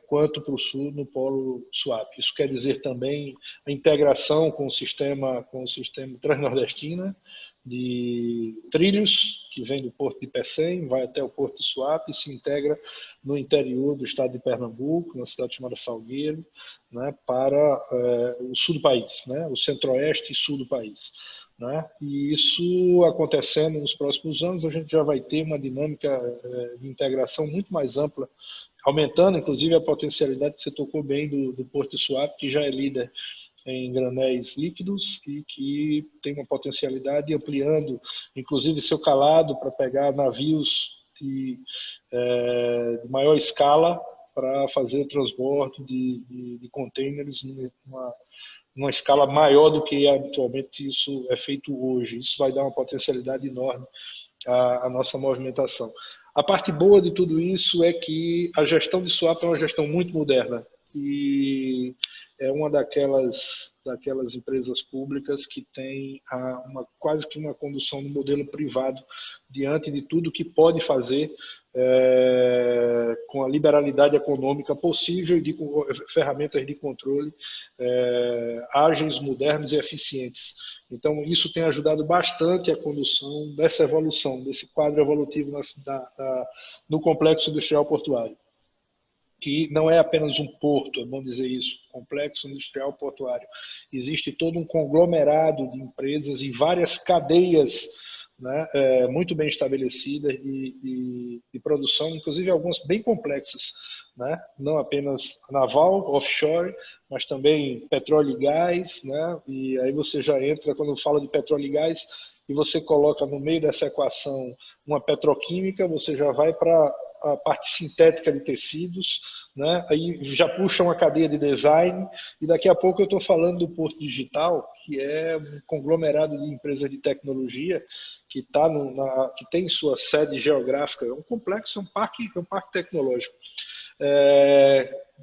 quanto para o sul, no polo SWAP. Isso quer dizer também a integração com o sistema transnordestino de trilhos, que vem do porto de Pecém, vai até o porto de Suape e se integra no interior do estado de Pernambuco, na cidade chamada Salgueiro, né, para o sul do país, né, o centro-oeste e sul do país. Né? E isso acontecendo nos próximos anos, a gente já vai ter uma dinâmica de integração muito mais ampla, aumentando, inclusive, a potencialidade que você tocou bem do Porto de Suape, que já é líder em granéis líquidos e que tem uma potencialidade ampliando, inclusive, seu calado para pegar navios de maior escala para fazer o transbordo de contêineres numa escala maior do que habitualmente isso é feito hoje. Isso vai dar uma potencialidade enorme à nossa movimentação. A parte boa de tudo isso é que a gestão de Suape é uma gestão muito moderna e é uma daquelas empresas públicas que tem quase que uma condução no modelo privado diante de tudo que pode fazer com a liberalidade econômica possível e com ferramentas de controle ágeis, modernos e eficientes. Então, isso tem ajudado bastante a condução dessa evolução, desse quadro evolutivo no complexo industrial portuário, que não é apenas um porto, é bom dizer isso, complexo industrial portuário. Existe todo um conglomerado de empresas e várias cadeias, né, muito bem estabelecidas de produção, inclusive algumas bem complexas, né, não apenas naval, offshore, mas também petróleo e gás, né, e aí você já entra, quando fala de petróleo e gás, e você coloca no meio dessa equação uma petroquímica, você já vai para a parte sintética de tecidos, né? Aí já puxa uma cadeia de design, e daqui a pouco eu estou falando do Porto Digital, que é um conglomerado de empresas de tecnologia que tem sua sede geográfica, é um complexo, é um parque tecnológico.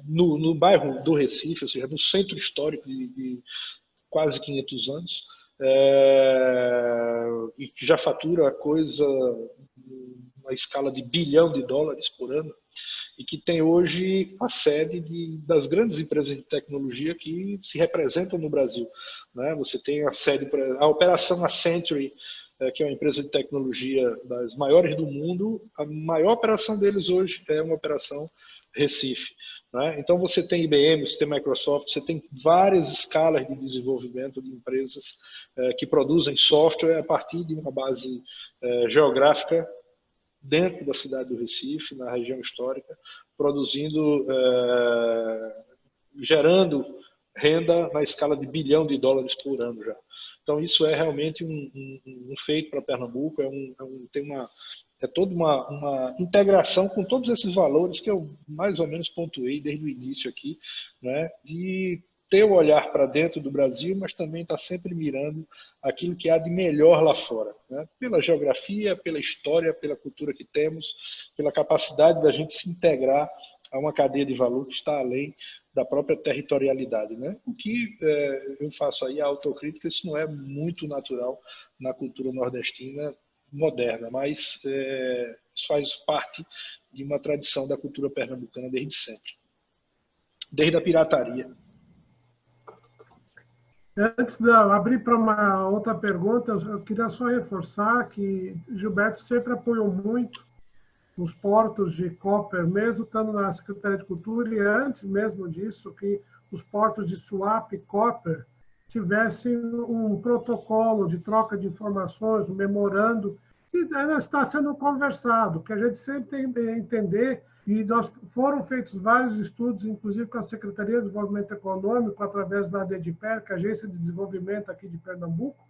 No bairro do Recife, ou seja, no centro histórico de quase 500 anos, e que já fatura coisa uma escala de $1 bilhão por ano, e que tem hoje a sede das grandes empresas de tecnologia que se representam no Brasil. Né? Você tem a sede, a operação Accenture, que é uma empresa de tecnologia das maiores do mundo, a maior operação deles hoje é uma operação Recife. Né? Então você tem IBM, você tem Microsoft, você tem várias escalas de desenvolvimento de empresas que produzem software a partir de uma base geográfica dentro da cidade do Recife, na região histórica, produzindo, gerando renda na escala de $1 bilhão por ano já. Então isso é realmente um feito para Pernambuco, é toda uma integração com todos esses valores que eu mais ou menos pontuei desde o início aqui, né, de ter o olhar para dentro do Brasil, mas também está sempre mirando aquilo que há de melhor lá fora, né? Pela geografia, pela história, pela cultura que temos, pela capacidade da gente se integrar a uma cadeia de valor que está além da própria territorialidade, né? O que eu faço aí a autocrítica, isso não é muito natural na cultura nordestina moderna, mas isso faz parte de uma tradição da cultura pernambucana desde sempre, desde a pirataria. Antes de eu abrir para uma outra pergunta, eu queria só reforçar que Gilberto sempre apoiou muito os portos de Koper, mesmo estando na Secretaria de Cultura, e antes mesmo disso, que os portos de Suape e Koper tivessem um protocolo de troca de informações, um memorando, e ainda está sendo conversado, que a gente sempre tem que entender, e foram feitos vários estudos, inclusive com a Secretaria de Desenvolvimento Econômico, através da ADEDPER, que é a Agência de Desenvolvimento aqui de Pernambuco,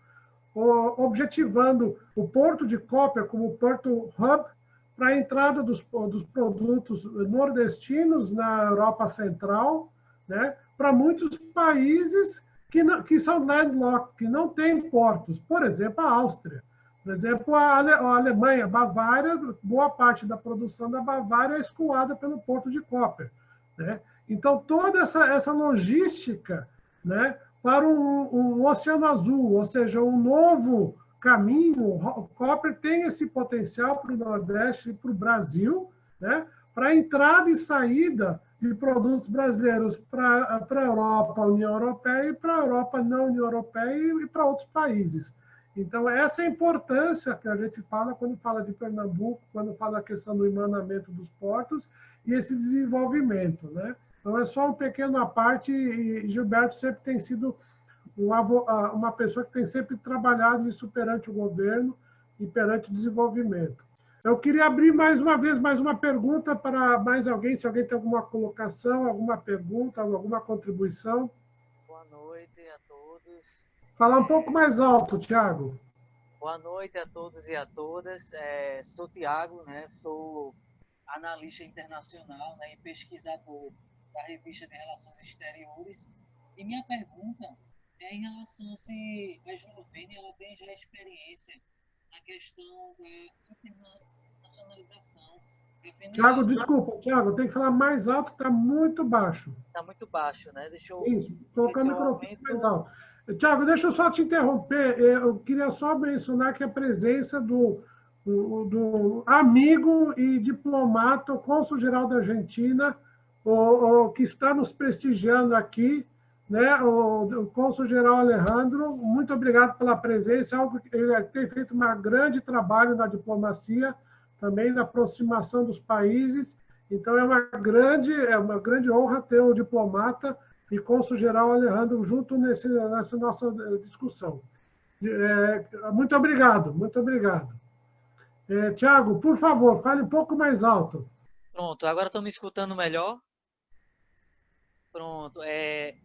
objetivando o Porto de Koper como Porto Hub para a entrada dos produtos nordestinos na Europa Central, né, para muitos países que são landlocked, que não têm portos, por exemplo, a Áustria. Por exemplo, a Alemanha, a Bavária, boa parte da produção da Bavária é escoada pelo Porto de Koper, né? Então, toda essa logística, né, para um oceano azul, ou seja, um novo caminho. O Copper tem esse potencial para o Nordeste e para o Brasil, né? Para entrada e saída de produtos brasileiros para a Europa, a União Europeia, e para a Europa, não União Europeia, e para outros países. Então, essa é a importância que a gente fala quando fala de Pernambuco, quando fala a questão do irmanamento dos portos e esse desenvolvimento, né? Então, é só uma pequena parte, e Gilberto sempre tem sido uma pessoa que tem sempre trabalhado isso perante o governo e perante o desenvolvimento. Eu queria abrir mais uma vez mais uma pergunta para mais alguém, se alguém tem alguma colocação, alguma pergunta, alguma contribuição. Boa noite a todos. Falar um pouco mais alto, Tiago. Boa noite a todos e a todas. Sou Tiago, né? Sou analista internacional, né, e pesquisador da Revista de Relações Exteriores. E minha pergunta é em relação a se a Eslovênia ela tem já experiência na questão da internacionalização. Tiago, desculpa, Tiago, tem que falar mais alto, está muito baixo. Está muito baixo, né? Deixa eu... Isso, colocar o microfone mais alto. Tiago, deixa eu só te interromper. Eu queria só mencionar que a presença do amigo e diplomata, o cônsul-geral da Argentina, que está nos prestigiando aqui, né? O cônsul-geral Alejandro, muito obrigado pela presença. Ele tem feito um grande trabalho na diplomacia, também na aproximação dos países. Então, é uma grande honra ter o diplomata e cônsul-geral Alejandro junto nessa nossa discussão. Muito obrigado, muito obrigado. Tiago, por favor, fale um pouco mais alto. Pronto, agora estão me escutando melhor? Pronto,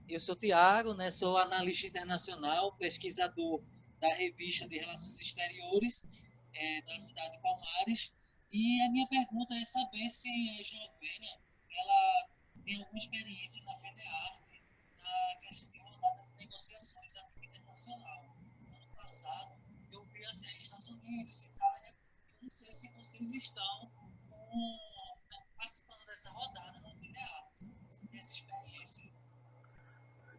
eu sou Tiago, né, sou analista internacional, pesquisador da Revista de Relações Exteriores da cidade de Palmares, e a minha pergunta é saber se a Eslovênia ela tem alguma experiência na FEDEARTE, na questão de rodada de negociações a nível internacional. No ano passado, eu vi assim, Estados Unidos, Itália, eu não sei se vocês estão participando dessa rodada na FEDEARTE, se tem essa experiência.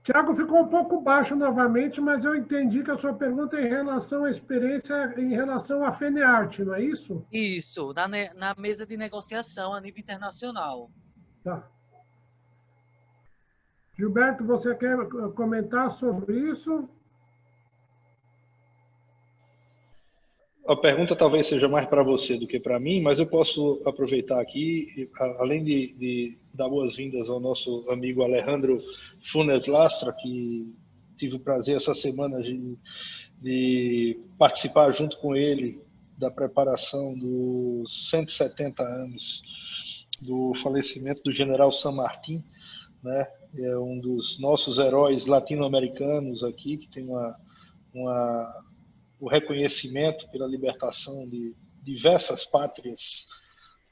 Tiago, ficou um pouco baixo novamente, mas eu entendi que a sua pergunta é em relação à experiência, em relação à FENEARTE, não é isso? Isso, na mesa de negociação a nível internacional. Tá. Gilberto, você quer comentar sobre isso? A pergunta talvez seja mais para você do que para mim, mas eu posso aproveitar aqui, além de dar boas-vindas ao nosso amigo Alejandro Funes Lastra, que tive o prazer essa semana de participar junto com ele da preparação dos 170 anos do falecimento do general San Martín, né? É um dos nossos heróis latino-americanos aqui, que tem o reconhecimento pela libertação de diversas pátrias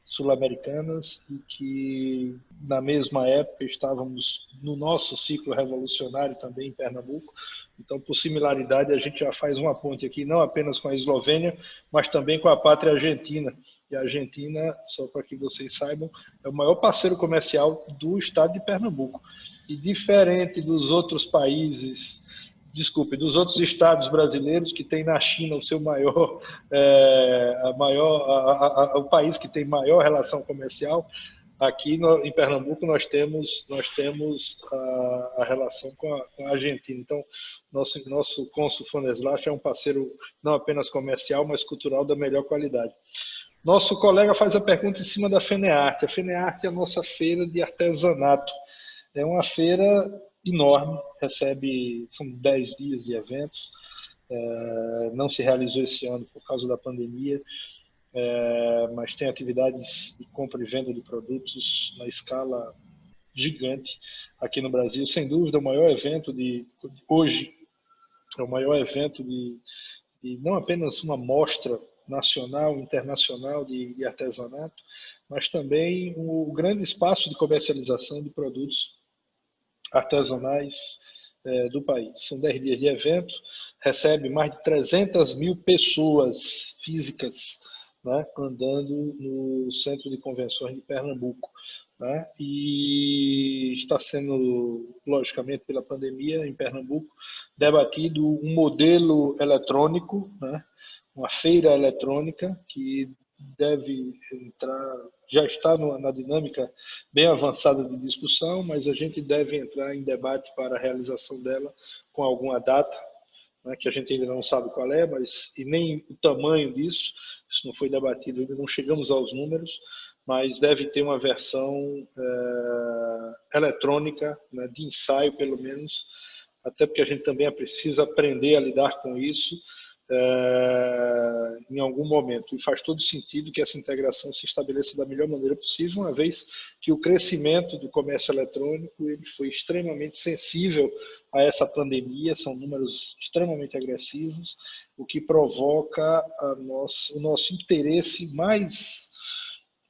sul-americanas e que, na mesma época, estávamos no nosso ciclo revolucionário também em Pernambuco. Então, por similaridade, a gente já faz uma ponte aqui, não apenas com a Eslovênia, mas também com a pátria argentina. E a Argentina, só para que vocês saibam, é o maior parceiro comercial do estado de Pernambuco. E diferente dos outros países, dos outros estados brasileiros que tem na China o seu maior, o país que tem maior relação comercial, aqui em Pernambuco nós temos a relação com a Argentina. Então, nosso cônsul Funes Lastra é um parceiro não apenas comercial, mas cultural da melhor qualidade. Nosso colega faz a pergunta em cima da FENEARTE. A FENEARTE é a nossa feira de artesanato. É uma feira enorme, são 10 dias de eventos, não se realizou esse ano por causa da pandemia, mas tem atividades de compra e venda de produtos na escala gigante aqui no Brasil. Sem dúvida, o maior evento hoje, é o maior evento de não apenas uma mostra nacional, internacional de artesanato, mas também o grande espaço de comercialização de produtos artesanais do país. São 10 dias de evento, recebe mais de 300 mil pessoas físicas, né, andando no Centro de Convenções de Pernambuco. né? E está sendo, logicamente, pela pandemia em Pernambuco, debatido um modelo eletrônico, né? Uma feira eletrônica que deve entrar, já está na dinâmica bem avançada de discussão, mas a gente deve entrar em debate para a realização dela com alguma data, né, que a gente ainda não sabe qual é, mas e nem o tamanho disso, isso não foi debatido ainda, não chegamos aos números, mas deve ter uma versão eletrônica, né, de ensaio pelo menos, até porque a gente também precisa aprender a lidar com isso em algum momento. E faz todo sentido que essa integração se estabeleça da melhor maneira possível, uma vez que o crescimento do comércio eletrônico ele foi extremamente sensível a essa pandemia, são números extremamente agressivos, o que provoca o nosso interesse mais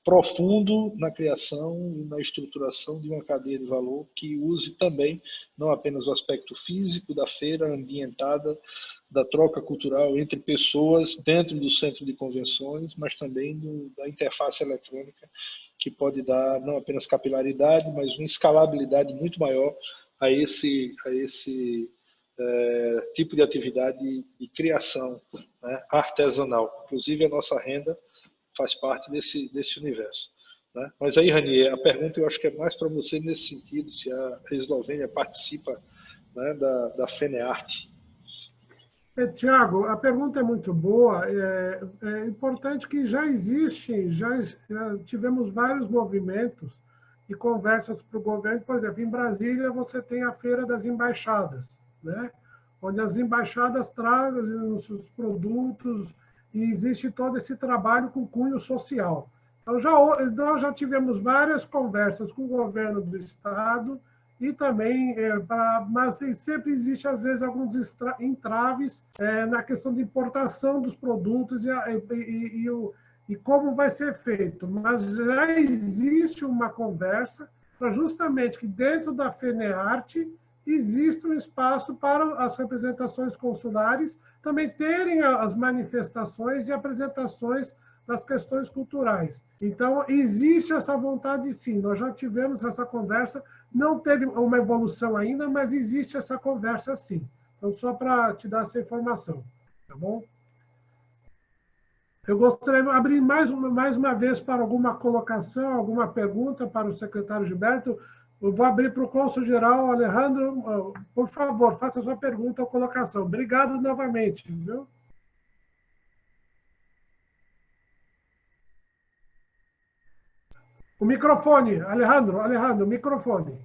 profundo na criação e na estruturação de uma cadeia de valor que use também não apenas o aspecto físico da feira ambientada, da troca cultural entre pessoas dentro do centro de convenções, mas também da interface eletrônica, que pode dar não apenas capilaridade, mas uma escalabilidade muito maior a esse tipo de atividade de criação, né, artesanal. Inclusive, a nossa renda faz parte desse universo, né? Mas aí, Ranier, a pergunta eu acho que é mais para você nesse sentido, se a Eslovênia participa, né, da FENEARTE. Tiago, a pergunta é muito boa. É importante que já tivemos vários movimentos e conversas para o governo. Por exemplo, em Brasília você tem a Feira das Embaixadas, né? Onde as embaixadas trazem os seus produtos e existe todo esse trabalho com cunho social. Então, nós já tivemos várias conversas com o governo do Estado e também, mas sempre existe, às vezes, alguns entraves na questão de importação dos produtos e como vai ser feito. Mas já existe uma conversa para justamente que dentro da FENEARTE existe um espaço para as representações consulares também terem as manifestações e apresentações das questões culturais. Então, existe essa vontade, sim. Nós já tivemos essa conversa, não teve uma evolução ainda, mas existe essa conversa, sim. Então, só para te dar essa informação, tá bom? Eu gostaria de abrir mais uma vez para alguma colocação, alguma pergunta para o secretário Gilberto. Eu vou abrir para o cônsul-geral, Alejandro. Por favor, faça a sua pergunta ou colocação. Obrigado novamente, viu? O microfone, Alejandro, o microfone.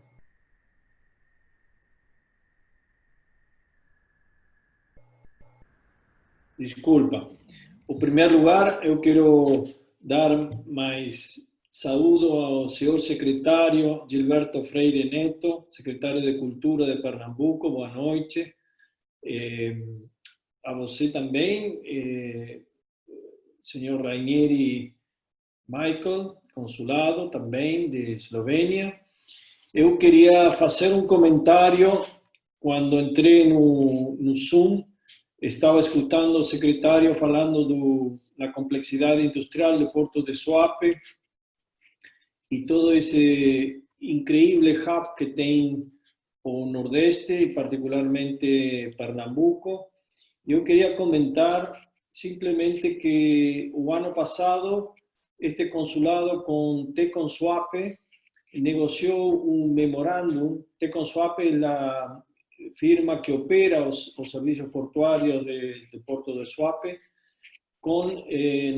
Desculpa. Em primeiro lugar, eu quero dar mais saúdo ao senhor secretário Gilberto Freire Neto, secretário de Cultura de Pernambuco. Boa noite. A você também, senhor Rainieri Michael, consulado também de Eslovênia. Eu queria fazer um comentário. Quando entrei no Zoom, estava escutando o secretário falando da complexidade industrial do Porto de Suape e todo esse incrível hub que tem o Nordeste e particularmente Pernambuco. Eu queria comentar simplesmente que o ano passado este consulado com T-Consuape negociou um memorândum. T-Consuape é a firma que opera os serviços portuários do Porto de Suape, com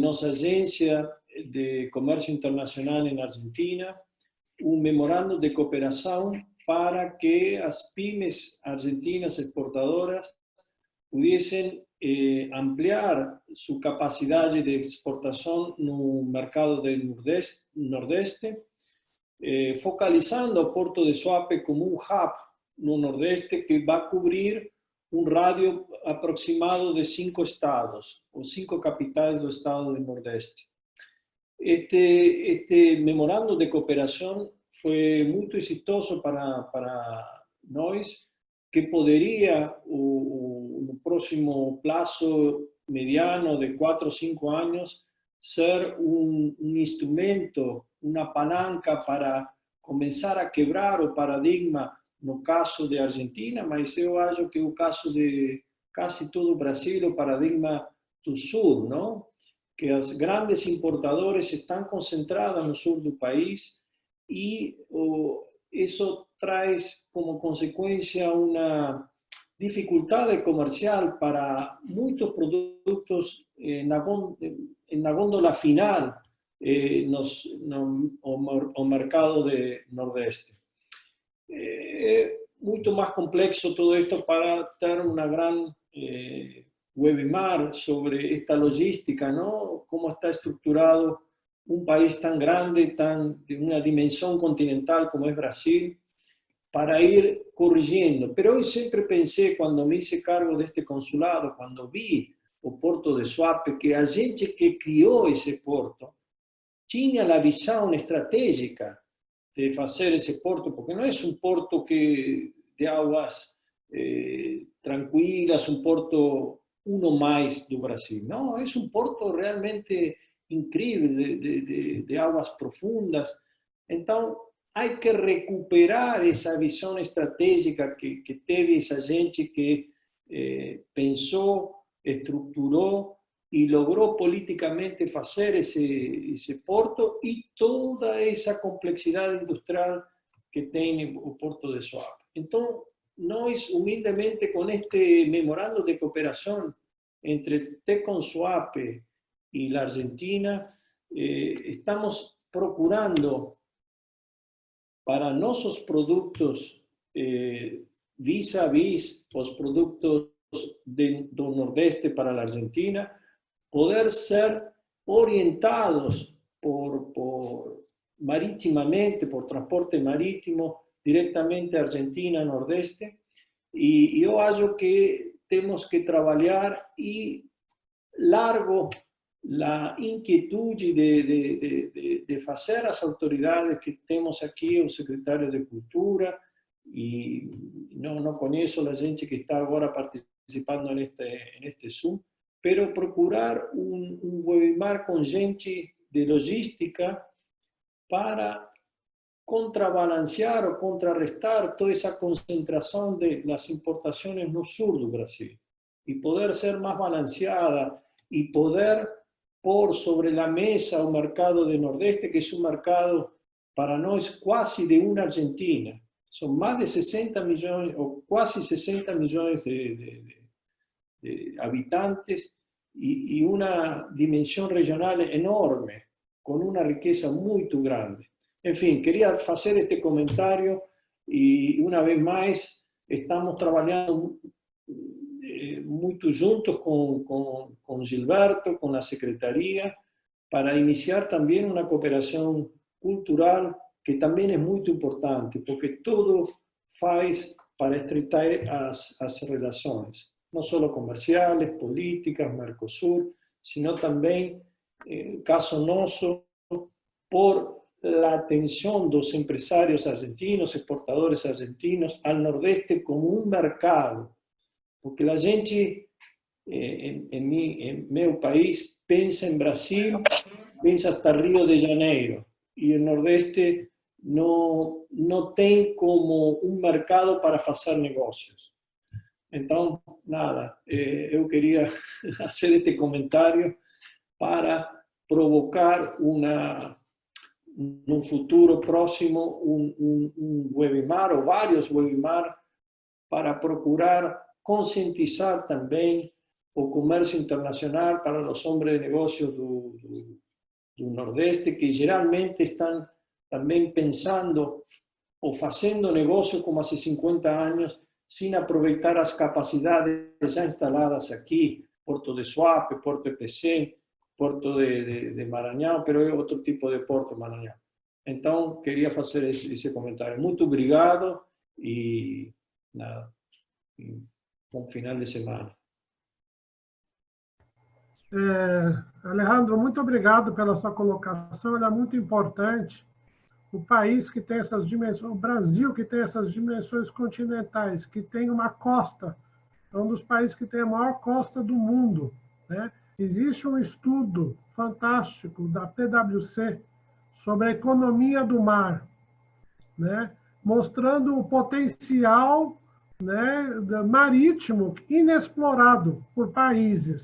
nossa agência de comércio internacional na Argentina, um memorando de cooperação para que as pymes argentinas exportadoras pudiesen ampliar sua capacidade de exportação no mercado do Nordeste, focalizando o Porto de Suape como um hub no Nordeste que vai cobrir um rádio aproximado de 5 estados, ou 5 capitais do estado do Nordeste. Este memorando de cooperação foi muito exitoso para nós, que poderia, no próximo prazo mediano de 4 ou 5 anos, ser um instrumento, uma palanca para começar a quebrar o paradigma no caso de Argentina, mas eu acho que o caso de quase todo o Brasil é o paradigma do sul, não? Que as grandes importadoras estão concentradas no sul do país e isso traz como consequência uma dificuldade comercial para muitos produtos na gôndola final no mercado de Nordeste. É muito mais complexo todo isto para ter uma grande webinar sobre esta logística, não? Como está estruturado um país tão grande, de uma dimensão continental como é Brasil, para ir corrigindo. Pero eu sempre pensei, quando me hice cargo deste consulado, quando vi o Porto de Suape, que a gente que criou esse porto tinha a visão estratégica de fazer esse porto, porque não é um porto que de águas tranquilas, um porto uno mais do Brasil. Não, é um porto realmente incrível, de águas profundas. Então, há que recuperar essa visão estratégica que teve essa gente que pensou, estruturou e logrou politicamente fazer esse porto e toda essa complexidade industrial que tem o Porto de Suape. Então, nós, humildemente, com este memorando de cooperação entre Tecon Suape e a Argentina, estamos procurando para nossos produtos vis-a-vis os produtos do Nordeste para a Argentina, poder ser orientados maritimamente, por transporte marítimo, diretamente à Argentina, Nordeste. E eu acho que temos que trabalhar e largo a inquietude de fazer as autoridades que temos aqui, o secretário de Cultura, e não conheço a gente que está agora participando neste Zoom, pero procurar um webinar com gente de logística para contrabalancear ou contrarrestar toda essa concentração das importações no sul do Brasil e poder ser mais balanceada e poder pôr sobre a mesa o mercado do Nordeste, que é um mercado para nós quase de uma Argentina. São mais de 60 milhões, ou quase 60 milhões de habitantes e uma dimensão regional enorme, com uma riqueza muito grande. Enfim, queria fazer este comentário e, uma vez mais, estamos trabalhando muito juntos com Gilberto, com a Secretaria, para iniciar também uma cooperação cultural que também é muito importante, porque tudo faz para estreitar as relações, não só comerciais, políticas, Mercosul, sino também, caso nosso, por a atenção dos empresários argentinos, exportadores argentinos, ao Nordeste como um mercado. Porque a gente, em meu país, pensa em Brasil, pensa hasta Rio de Janeiro, e o Nordeste não tem como um mercado para fazer negócios. Então, nada, eu queria fazer este comentário para provocar num futuro próximo um webinar ou vários webinars para procurar conscientizar também o comércio internacional para os homens de negócios do Nordeste, que geralmente estão também pensando ou fazendo negócio como há 50 anos, sem aproveitar as capacidades já instaladas aqui, Porto de Suape, Porto EPC, Porto de Maranhão, pero é outro tipo de Porto Maranhão. Então, queria fazer esse comentário. Muito obrigado e nada, bom final de semana. Alejandro, muito obrigado pela sua colocação, ela é muito importante. O país que tem essas dimensões, o Brasil que tem essas dimensões continentais, que tem uma costa, é um dos países que tem a maior costa do mundo, né? Existe um estudo fantástico da PwC sobre a economia do mar. né, mostrando o potencial, né, marítimo inexplorado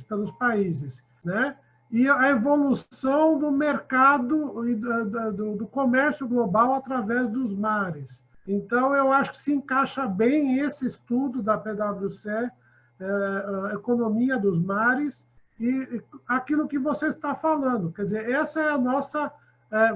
pelos países, né, e a evolução do mercado e do comércio global através dos mares. Então, eu acho que se encaixa bem esse estudo da PwC, Economia dos Mares, e aquilo que você está falando. Quer dizer, essa é a nossa,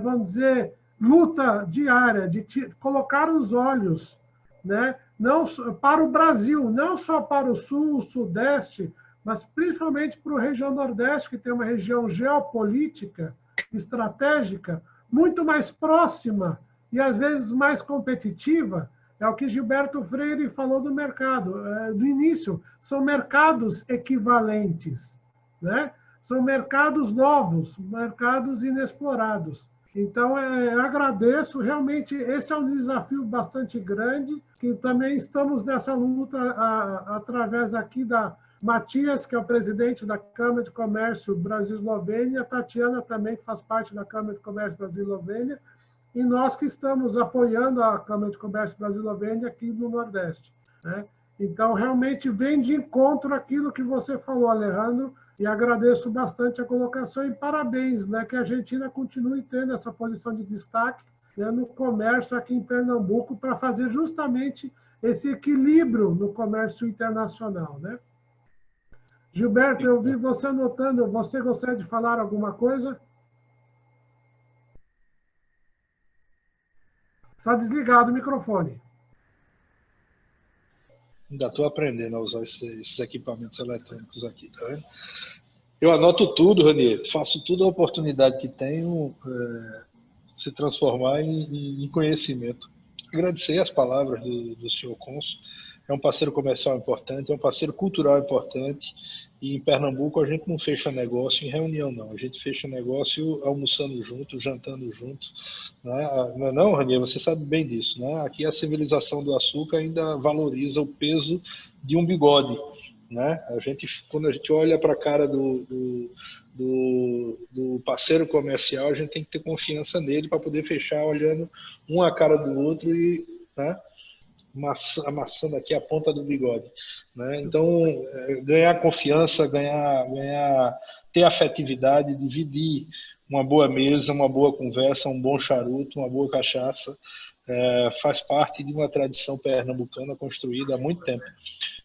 vamos dizer, luta diária, de colocar os olhos, né, não para o Brasil, não só para o Sul, o Sudeste, mas principalmente para a região Nordeste, que tem uma região geopolítica, estratégica, muito mais próxima e, às vezes, mais competitiva. É o que Gilberto Freire falou do mercado, do início. São mercados equivalentes, né? São mercados novos, mercados inexplorados. Então, eu agradeço. Realmente, esse é um desafio bastante grande, que também estamos nessa luta através aqui da Matias, que é o presidente da Câmara de Comércio Brasil-Eslovênia, Tatiana também, que faz parte da Câmara de Comércio Brasil-Eslovênia, e nós que estamos apoiando a Câmara de Comércio Brasil-Eslovênia aqui no Nordeste, né? Então, realmente vem de encontro aquilo que você falou, Alejandro, e agradeço bastante a colocação e parabéns, né, que a Argentina continue tendo essa posição de destaque, né, no comércio aqui em Pernambuco, para fazer justamente esse equilíbrio no comércio internacional, né? Gilberto, eu vi você anotando, você gostaria de falar alguma coisa? Está desligado o microfone. Ainda estou aprendendo a usar esses equipamentos eletrônicos aqui, tá vendo? Eu anoto tudo, Ranier, faço tudo a oportunidade que tenho se transformar em conhecimento. Agradecer as palavras do senhor cônsul. É um parceiro comercial importante, é um parceiro cultural importante. E em Pernambuco a gente não fecha negócio em reunião, não. A gente fecha negócio almoçando junto, jantando junto. Né? Não, Ranier, você sabe bem disso. Né? Aqui a civilização do açúcar ainda valoriza o peso de um bigode. Né? Quando a gente olha para a cara do parceiro comercial, a gente tem que ter confiança nele para poder fechar olhando um a cara do outro e, né, amassando aqui a ponta do bigode. Né? Então, ganhar confiança, ter afetividade, dividir uma boa mesa, uma boa conversa, um bom charuto, uma boa cachaça, faz parte de uma tradição pernambucana construída há muito tempo.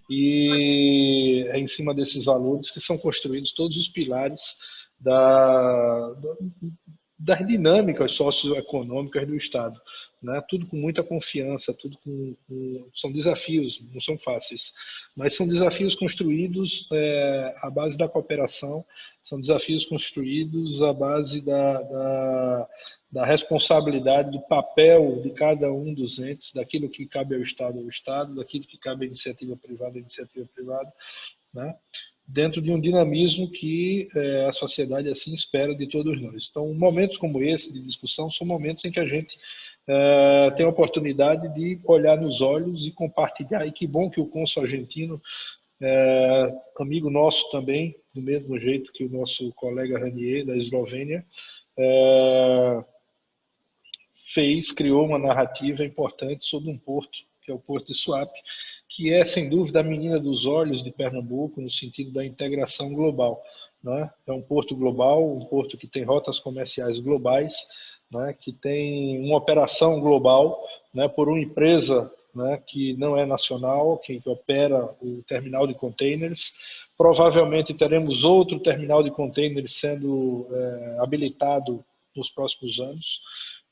E é em cima desses valores que são construídos todos os pilares das dinâmicas socioeconômicas do Estado. Né? Tudo com muita confiança, são desafios, não são fáceis, mas são desafios construídos à base da cooperação, são desafios construídos à base da responsabilidade, do papel de cada um dos entes, daquilo que cabe ao Estado, daquilo que cabe à iniciativa privada, né? Dentro de um dinamismo que a sociedade assim espera de todos nós. Então, momentos como esse de discussão são momentos em que a gente tem a oportunidade de olhar nos olhos e compartilhar. E que bom que o cônsul argentino, amigo nosso também, do mesmo jeito que o nosso colega Ranier, da Eslovênia, criou uma narrativa importante sobre um porto, que é o Porto de Suape, que é, sem dúvida, a menina dos olhos de Pernambuco, no sentido da integração global. Né? É um porto global, um porto que tem rotas comerciais globais, né? Que tem uma operação global, né? Por uma empresa, né? Que não é nacional, que opera o terminal de containers. Provavelmente teremos outro terminal de containers sendo habilitado nos próximos anos.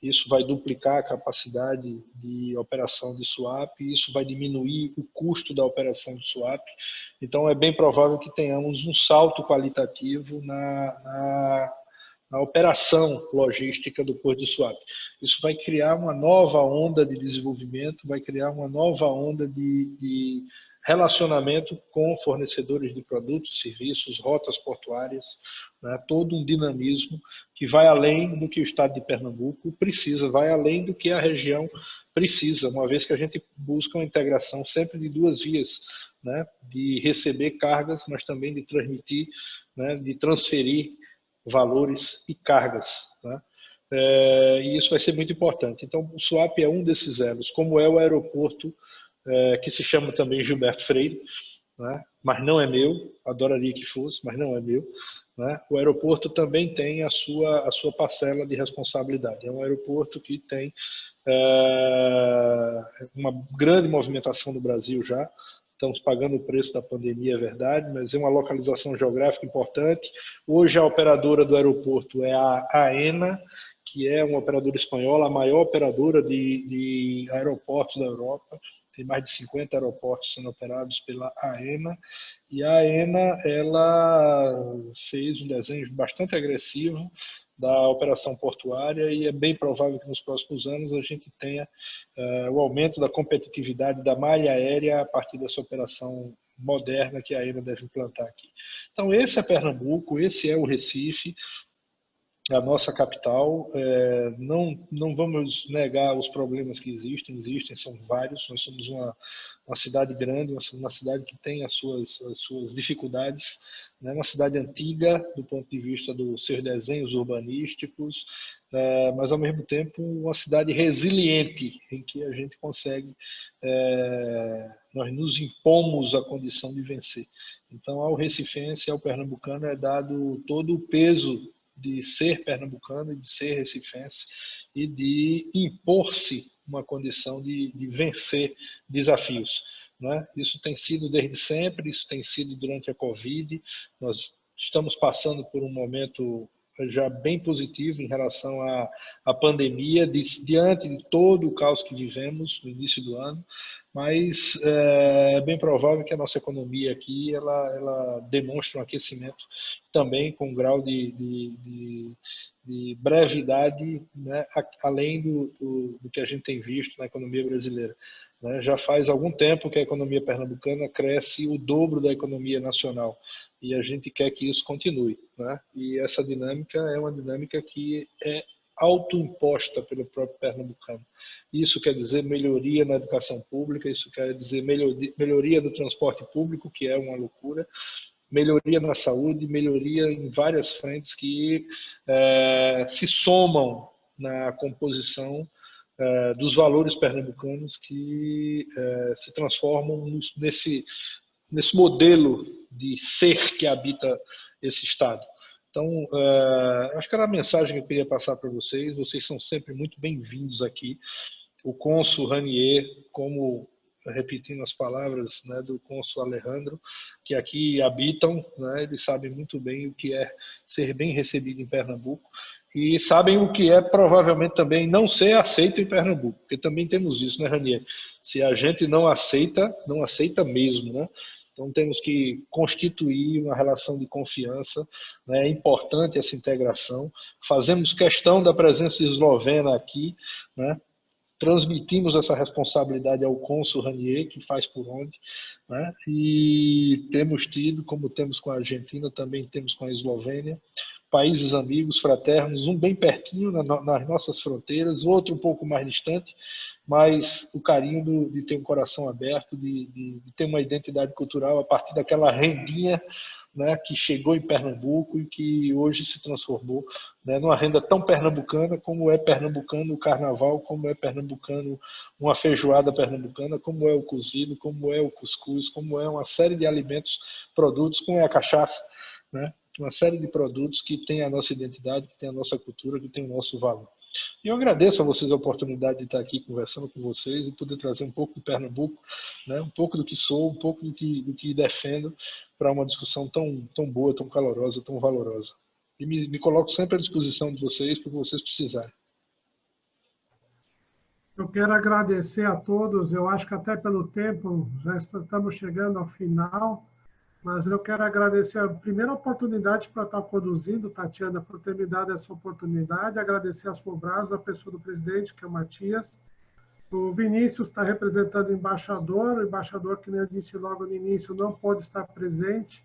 Isso vai duplicar a capacidade de operação de Suape, isso vai diminuir o custo da operação de Suape. Então, é bem provável que tenhamos um salto qualitativo na operação logística do Porto de Suape. Isso vai criar uma nova onda de desenvolvimento, vai criar uma nova onda de relacionamento com fornecedores de produtos, serviços, rotas portuárias, né? Todo um dinamismo que vai além do que o Estado de Pernambuco precisa, vai além do que a região precisa, uma vez que a gente busca uma integração sempre de duas vias, né? De receber cargas, mas também de transmitir, né? De transferir valores e cargas, né? e isso vai ser muito importante. Então, o Suape é um desses elos, como é o aeroporto, que se chama também Gilberto Freire, né? Mas não é meu, adoraria que fosse, mas não é meu. Né? O aeroporto também tem a sua parcela de responsabilidade. É um aeroporto que tem uma grande movimentação no Brasil já. Estamos pagando o preço da pandemia, é verdade, mas é uma localização geográfica importante. Hoje a operadora do aeroporto é a AENA, que é uma operadora espanhola, a maior operadora de aeroportos da Europa. Tem mais de 50 aeroportos sendo operados pela AENA. E a AENA, ela fez um desenho bastante agressivo da operação portuária e é bem provável que nos próximos anos a gente tenha o aumento da competitividade da malha aérea a partir dessa operação moderna que a AENA deve implantar aqui. Então, esse é Pernambuco, esse é o Recife, a nossa capital. Não vamos negar os problemas que existem, são vários. Nós somos uma cidade grande, uma cidade que tem as suas dificuldades, né? Uma cidade antiga do ponto de vista dos seus desenhos urbanísticos, mas ao mesmo tempo uma cidade resiliente, em que a gente consegue, nós nos impomos a condição de vencer. Então, ao recifense, ao pernambucano é dado todo o peso de ser pernambucano e de ser recifense e de impor-se uma condição de vencer desafios. Né? Isso tem sido desde sempre, isso tem sido durante a Covid. Nós estamos passando por um momento já bem positivo em relação à pandemia, diante de todo o caos que vivemos no início do ano, mas é bem provável que a nossa economia aqui ela demonstre um aquecimento também com um grau de brevidade, né, além do que a gente tem visto na economia brasileira. Né? Já faz algum tempo que a economia pernambucana cresce o dobro da economia nacional e a gente quer que isso continue. Né? E essa dinâmica é uma dinâmica que é autoimposta pelo próprio pernambucano. Isso quer dizer melhoria na educação pública, isso quer dizer melhoria do transporte público, que é uma loucura, melhoria na saúde, melhoria em várias frentes que se somam na composição dos valores pernambucanos que se transformam nesse modelo de ser que habita esse Estado. Então, acho que era a mensagem que eu queria passar para vocês. Vocês são sempre muito bem-vindos aqui. O cônsul Ranier, como, repetindo as palavras, né, do cônsul Alejandro, que aqui habitam, né, eles sabem muito bem o que é ser bem recebido em Pernambuco e sabem o que é provavelmente também não ser aceito em Pernambuco, porque também temos isso, né, Ranier? Se a gente não aceita, não aceita mesmo, né? Então, temos que constituir uma relação de confiança, né? É importante essa integração. Fazemos questão da presença eslovena aqui, né? Transmitimos essa responsabilidade ao cônsul Ranier, que faz por onde, né? E temos tido, como temos com a Argentina, também temos com a Eslovênia, países amigos, fraternos, um bem pertinho nas nossas fronteiras, outro um pouco mais distante, mas o carinho de ter um coração aberto, de ter uma identidade cultural a partir daquela rendinha, né, que chegou em Pernambuco e que hoje se transformou, né, numa renda tão pernambucana como é pernambucano o carnaval, como é pernambucano uma feijoada pernambucana, como é o cozido, como é o cuscuz, como é uma série de alimentos, produtos, como é a cachaça, né, uma série de produtos que tem a nossa identidade, que tem a nossa cultura, que tem o nosso valor. E eu agradeço a vocês a oportunidade de estar aqui conversando com vocês e poder trazer um pouco de Pernambuco, né, um pouco do que sou, um pouco do que defendo para uma discussão tão boa, tão calorosa, tão valorosa. E me coloco sempre à disposição de vocês para o que vocês precisarem. Eu quero agradecer a todos, eu acho que até pelo tempo, já estamos chegando ao final, mas eu quero agradecer a primeira oportunidade para estar produzindo, Tatiana, por ter me dado essa oportunidade, agradecer as Fobrás, a pessoa do presidente, que é o Matias. O Vinícius está representando o embaixador, que nem eu disse logo no início, não pode estar presente,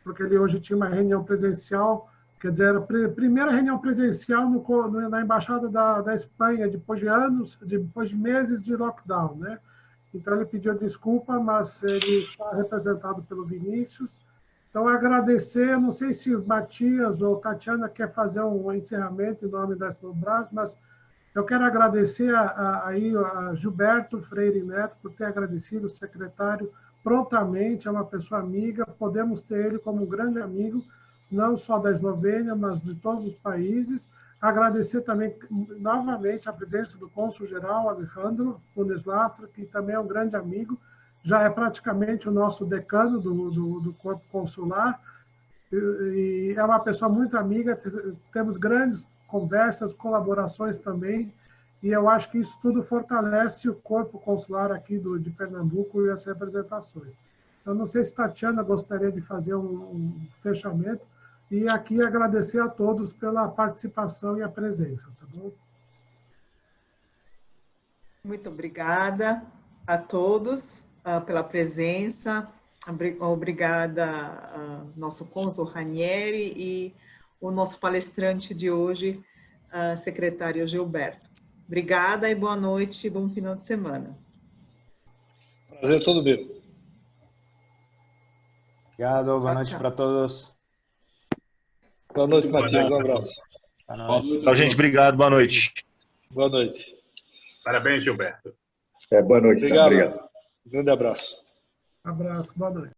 porque ele hoje tinha uma reunião presencial, quer dizer, era a primeira reunião presencial na Embaixada da Espanha, depois de meses de lockdown, né? Então, ele pediu desculpa, mas ele está representado pelo Vinícius. Então, agradecer, não sei se o Matias ou Tatiana quer fazer um encerramento em nome da Explobras, mas eu quero agradecer a Gilberto Freire Neto por ter agradecido o secretário prontamente, é uma pessoa amiga, podemos ter ele como um grande amigo, não só da Eslovênia, mas de todos os países. Agradecer também, novamente, a presença do cônsul-geral, Alejandro Nunes Lastra, que também é um grande amigo, já é praticamente o nosso decano do corpo consular, e é uma pessoa muito amiga, temos grandes conversas, colaborações também, e eu acho que isso tudo fortalece o corpo consular aqui de Pernambuco e as representações. Eu não sei se Tatiana gostaria de fazer um fechamento, e aqui agradecer a todos pela participação e a presença, tá bom? Muito obrigada a todos pela presença. Obrigada nosso cônsul Ranieri e o nosso palestrante de hoje, secretário Gilberto. Obrigada e boa noite e bom final de semana. Prazer todo meu. Obrigado, boa noite para todos. Boa noite, Matias. Um abraço. Boa noite. Tchau, gente. Obrigado. Boa noite. Boa noite. Parabéns, Gilberto. Boa noite. Obrigado. Obrigado. Grande abraço. Abraço, boa noite.